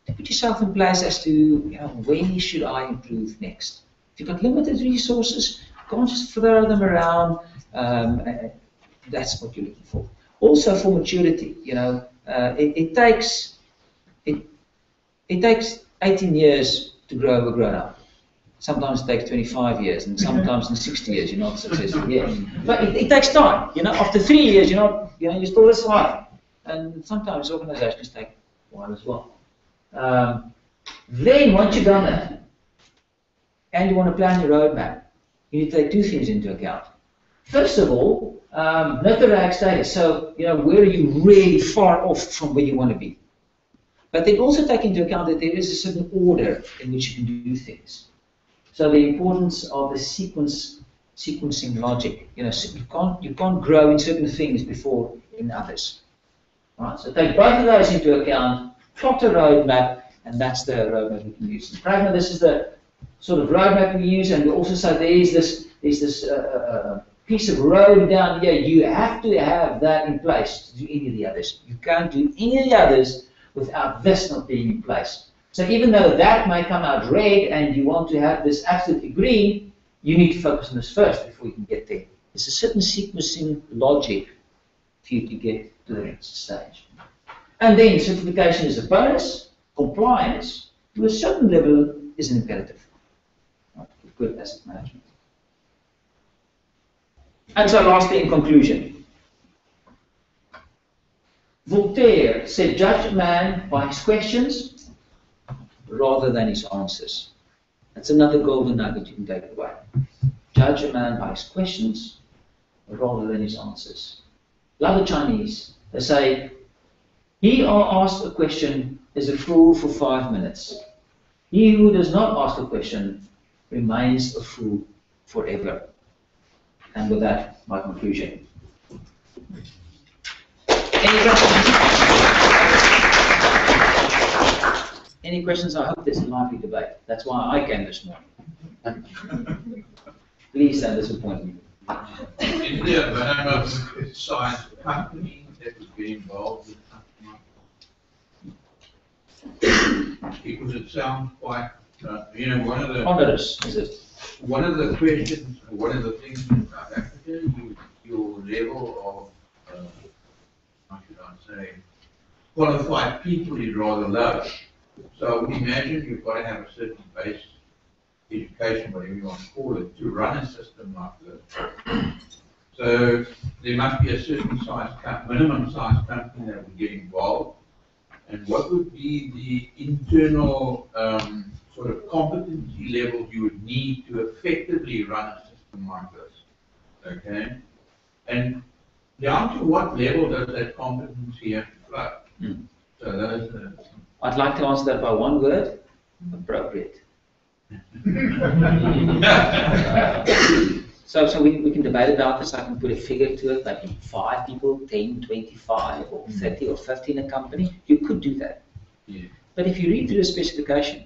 to put yourself in place as to when should I improve next. If you've got limited resources, can't just throw them around, that's what you're looking for. Also for maturity, it takes 18 years to grow a grown-up. Sometimes it takes 25 years, and sometimes in 60 years you're not successful yet. But it takes time. After 3 years you're still this high, and sometimes organizations take a while as well. Then once you've done that, and you want to plan your roadmap, you need to take 2 things into account. First of all, note the RAG status. So, where are you really far off from where you want to be? But then also take into account that there is a certain order in which you can do things. So the importance of the sequencing logic. You can't grow in certain things before in others. Right? So take both of those into account, plot a roadmap, and that's the roadmap we can use. In Pragma, this is the sort of roadmap we use, and we also say there's this piece of road down here. You have to have that in place to do any of the others. You can't do any of the others without this not being in place. So even though that might come out red and you want to have this absolutely green, you need to focus on this first before you can get there. There's a certain sequencing logic for you to get to the next stage. And then certification is a bonus. Compliance to a certain level is an imperative. Right? Good asset management. And so lastly, in conclusion, Voltaire said, judge a man by his questions rather than his answers. That's another golden nugget you can take away. Judge a man by his questions rather than his answers. Love the Chinese. They say, he who asks a question is a fool for 5 minutes. He who does not ask a question remains a fool forever. And with that, my conclusion. Any questions? Any questions? I hope there's a lively debate. That's why I came this morning. Please don't disappoint me. Is there a minimum size company that would be involved with something like that? Because it sounds quite, one of the... Onerous, is it? One of the questions, one of the things in South Africa, your level of, how should I say, qualified people is rather low. So imagine you've got to have a certain base education, whatever you want to call it, to run a system like this. So there must be a certain size, minimum size company that would get involved. And what would be the internal sort of competency level you would need to effectively run a system like this? Okay? And down to what level does that competency have to flow? So those are... I'd like to answer that by one word: appropriate. So we can debate about this. I can put a figure to it, like 5 people, 10, 25, or 30 or 50 in a company. You could do that. Yeah. But if you read through the specification,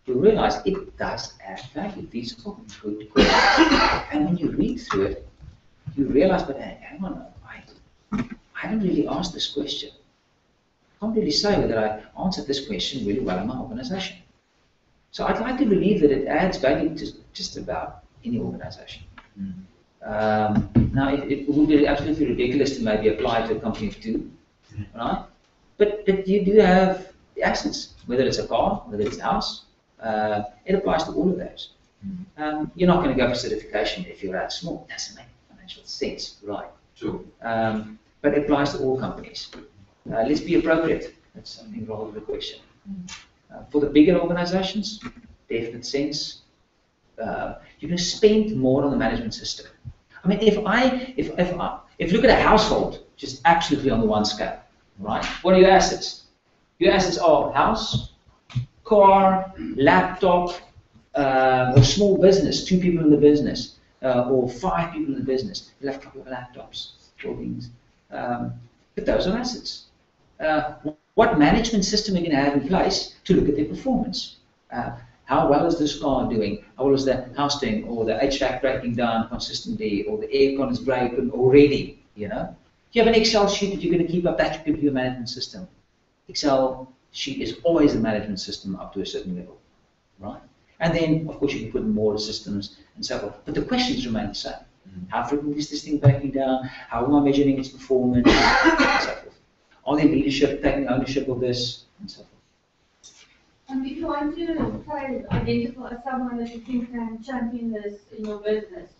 you realize it does add value. These are good questions. And when you read through it, you realize, but hang on, I haven't really asked this question. I can't really say whether I answered this question really well in my organization. So I'd like to believe that it adds value to just about any organization. Now, it would be absolutely ridiculous to maybe apply to a company of 2, right? But you do have the assets, whether it's a car, whether it's a house. It applies to all of those. You're not going to go for certification if you're that small. It doesn't make financial sense, right? Sure. But it applies to all companies. Let's be appropriate. That's something wrong with the question. For the bigger organizations, definite sense. You're going to spend more on the management system. I mean, if you look at a household, just absolutely on the one scale, right? What are your assets? Your assets are house, car, laptop, or small business, 2 people in the business, or 5 people in the business. You'll have a couple of laptops, buildings. But those are assets. What management system are you going to have in place to look at their performance? How well is this car doing? How well is the house doing? Or the HVAC breaking down consistently? Or the aircon is broken already? You know, you have an Excel sheet that you're going to keep up. That could be your management system. Excel sheet is always a management system up to a certain level, right? And then, of course, you can put in more systems and so forth. But the questions remain the same. How frequently is this thing breaking down? How am I measuring its performance? And so forth. Are there leadership taking ownership of this? And so forth. If you want to try to identify someone that you think can champion this in your business,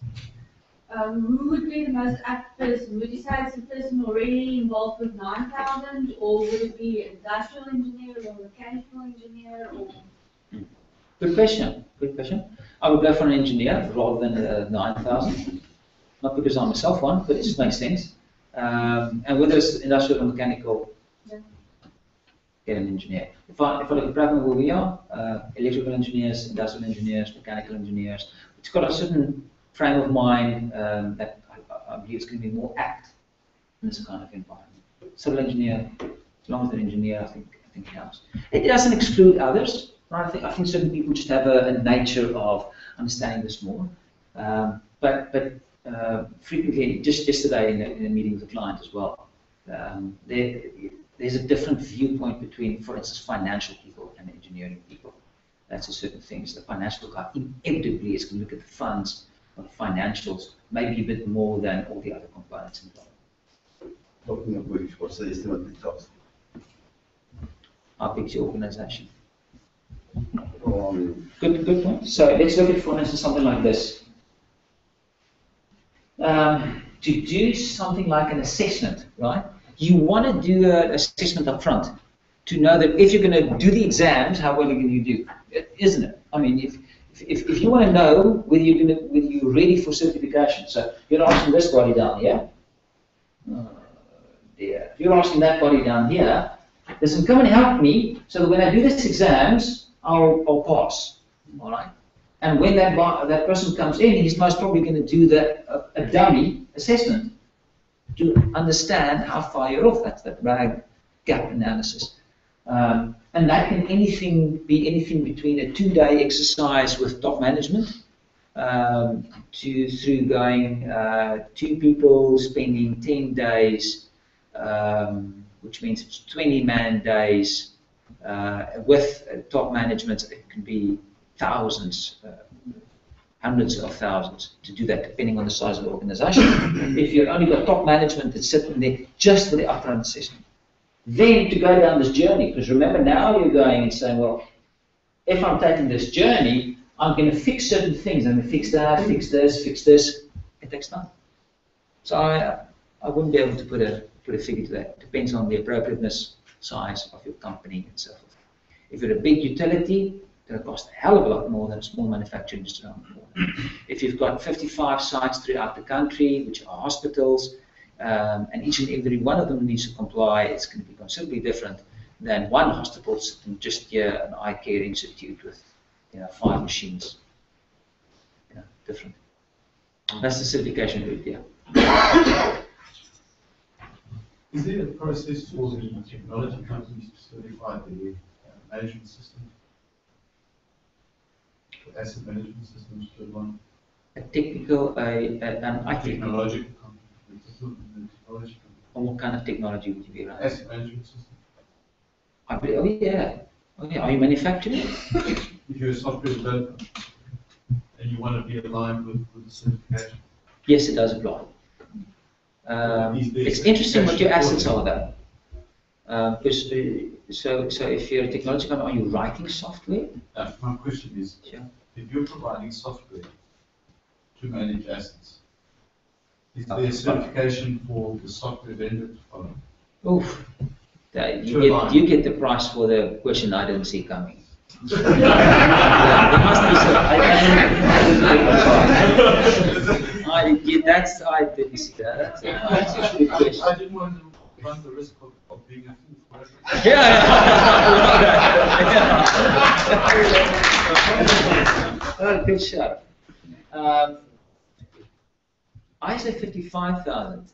who would be the most apt person? Would you say it's a person already involved with 9,000, or would it be an industrial engineer or mechanical engineer? Or... Good question. Good question. I would go for an engineer rather than 9,000. Not because I'm myself one, but it just makes sense. And whether it's industrial or mechanical, get an engineer. If I look at Pragma, where we are, electrical engineers, industrial engineers, mechanical engineers, it's got a certain frame of mind that I believe is going to be more apt in this kind of environment. Civil engineer, as long as they're an engineer, I think it helps. It doesn't exclude others. Right? I think certain people just have a nature of understanding this more. But frequently, just yesterday in a meeting with a client as well, there's a different viewpoint between, for instance, financial people and engineering people. That's a certain things. The financial guy inevitably is going to look at the funds or the financials, maybe a bit more than all the other components involved. Talking of which, what's the estimated cost? How big is your organization? Good point. So let's look at, for instance, something like this. To do something like an assessment, right? You want to do an assessment up front to know that if you're going to do the exams, how well are you do, isn't it? I mean, if you want to know whether you're ready for certification, so you're asking this body down here. Oh dear. If you're asking that body down here, listen, come and help me so that when I do these exams, I'll pass. All right. And when that person comes in, he's most probably going to do a dummy assessment. to understand how far you're off. That's that RAG gap analysis. And that can be anything between a 2-day exercise with top management through going 2 people spending 10 days, which means it's 20-man days with top management. It can be thousands, hundreds of thousands to do that, depending on the size of the organization. If you've only got top management that's sitting there just for the upfront assessment, then to go down this journey, because remember now you're going and saying, well, if I'm taking this journey, I'm going to fix certain things. I'm going to fix that, fix this, fix this. It takes time. So I wouldn't be able to put a figure to that. It depends on the appropriateness, size of your company, and so forth. If you're a big utility, it's going to cost a hell of a lot more than a small manufacturer just around the corner. If you've got 55 sites throughout the country, which are hospitals, and each and every one of them needs to comply, it's going to be considerably different than one hospital sitting just here, an eye care institute with 5 machines. Different. That's the certification route, yeah. Is there a process for the technology companies to certify their management system? Asset management systems to one? A technical, an IT. Technological company. And what kind of technology would you be around? Asset management system. Oh yeah. Are you manufacturing? If you're a software developer and you want to be aligned with the certification. Yes, it does apply. It's interesting what your assets are though. So if you're a technology company, are you writing software? My question is, sure. If you're providing software to manage assets, is there a certification for the software vendor to follow? Oof. You get the price for the question I didn't see coming. There must be some. I didn't see that. That's a good question. I didn't want to run the risk of being a fool. Oh, good shot. ISO 55000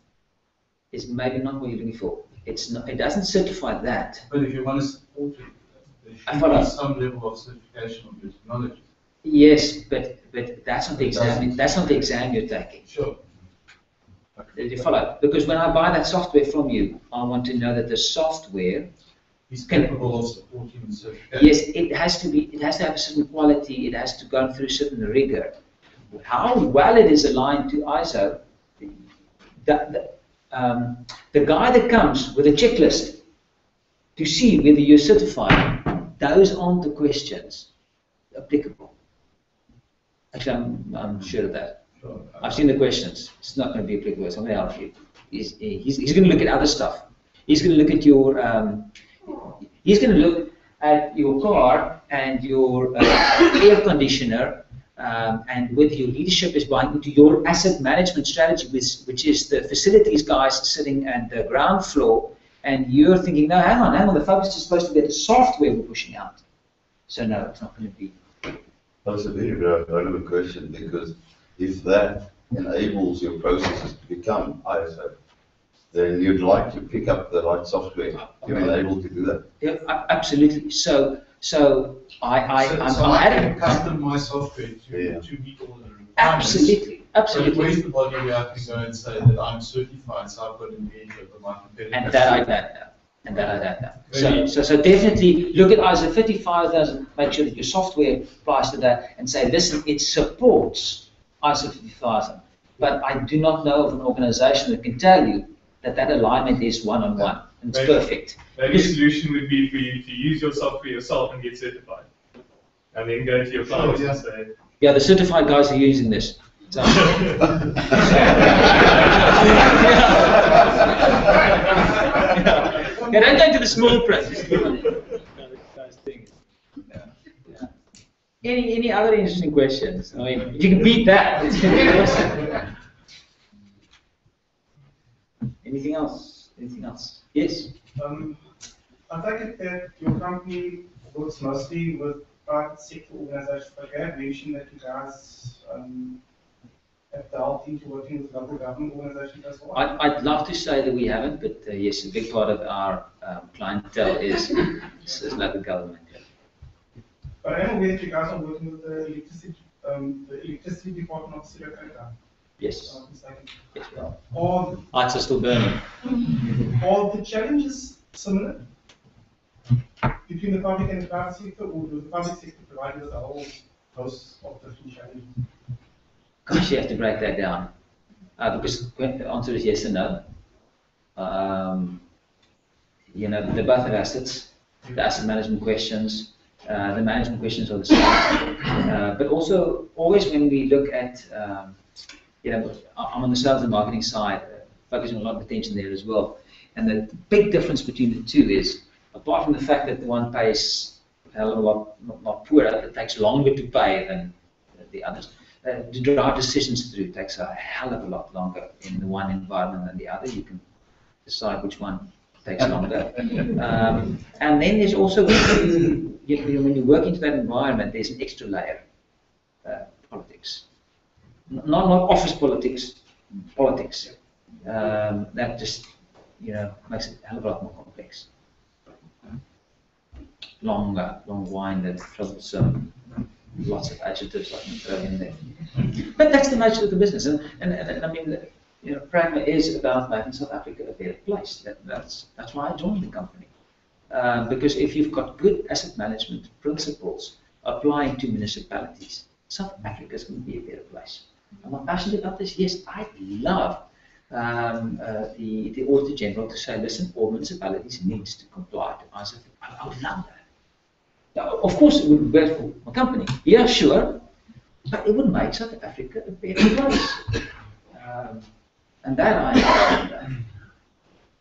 is maybe not what you're looking for. It's not. It doesn't certify that. But if you want to support it, there should be some level of certification of your technology. Yes, but that's not the exam. That's not the exam you're taking. Sure. Did you follow? Because when I buy that software from you, I want to know that the software is capable of supporting the certification. Yes, it has to be. It has to have a certain quality. It has to go through certain rigor. How well it is aligned to ISO. The guy that comes with a checklist to see whether you're certified, those aren't the questions applicable. Actually, I'm sure of that. Sure. I've seen the questions. It's not going to be applicable. It's not going to help you. He's going to look at other stuff. He's going to look at your. He's going to look at your car and your air conditioner. And whether your leadership is buying into your asset management strategy, which is the facilities guys sitting at the ground floor, and you're thinking, no, hang on, the focus is supposed to be the software we're pushing out. So no, it's not going to be. That's a very relevant question, because if that enables your processes to become ISO, then you'd like to pick up the right software to be able to do that. Yeah, absolutely. So I can custom my software to meet all the requirements. Absolutely. But where's the body where I can go and say that I'm certified, so I've got an edge over my competitors? And that I don't know. So definitely look at ISO 55000, make sure that your software applies to that, and say, listen, it supports ISO 50000. But I do not know of an organization that can tell you that alignment is one-on-one, and it's perfect. Maybe a solution would be for you to use your software yourself and get certified. And then go to your clients and say... Yeah, the certified guys are using this. So. Yeah, don't go to the small print. Any other interesting questions? I mean, if you can beat that, it's going to be awesome. Anything else? Anything else? Yes? I take it that your company works mostly with private sector organizations, but you have mentioned that you guys have delved into working with local government organizations as well? I'd love to say that we haven't, but yes, a big part of our clientele is local government. But I am aware that you guys are working with the electricity department of Sri Lanka. Yes. Yes, well. Lights are still burning. Are the challenges similar between the public and the private sector, or does the public sector provide you with a whole host of different challenges? Gosh, you have to break that down. Because the answer is yes and no. You know, they both have assets, the asset management questions, the management questions are the same. But also, always when we look at, you know, I'm on the sales and marketing side, focusing a lot of attention there as well. And the big difference between the two is, apart from the fact that the one pays a hell of a lot, not poorer, it takes longer to pay than the others. To drive decisions through takes a hell of a lot longer in the one environment than the other. You can decide which one takes longer. And then there's also, when you work into that environment, there's an extra layer, politics. Not office politics, politics. That just, you know, makes it a hell of a lot more complex. Long-winded, troublesome, lots of adjectives I can throw in there. But that's the nature of the business, and I mean, you know, Pragma is about making South Africa a better place. That's why I joined the company. Because if you've got good asset management principles applying to municipalities, South Africa is going to be a better place. Am I passionate about this? Yes, I love the Auditor General to say, listen, all municipalities needs to comply to ISO. I would love that. Now, of course, it would be better for my company. Yeah, sure, but it would make South Africa a better place. And that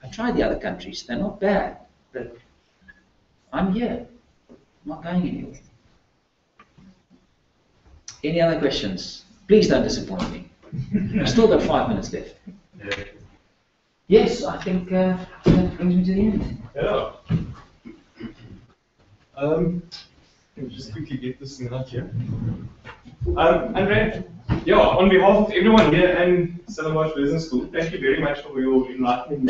I tried the other countries. They're not bad, but I'm here. I'm not going anywhere. Any other questions? Please don't disappoint me. I've still got 5 minutes left. Yeah. Yes, I think that brings me to the end. Yeah. Let me just quickly get this thing out here. André, yeah, on behalf of everyone here and Stellenbosch Business School, thank you very much for your enlightening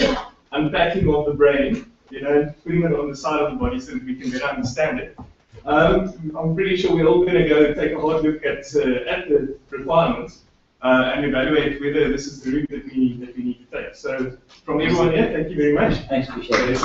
unpacking of the brain, you know, putting it on the side of the body so that we can better understand it. I'm pretty sure we're all going to go take a hard look at the requirements and evaluate whether this is the route that we need to take. So, from everyone here, thank you very much. Thanks, appreciate it.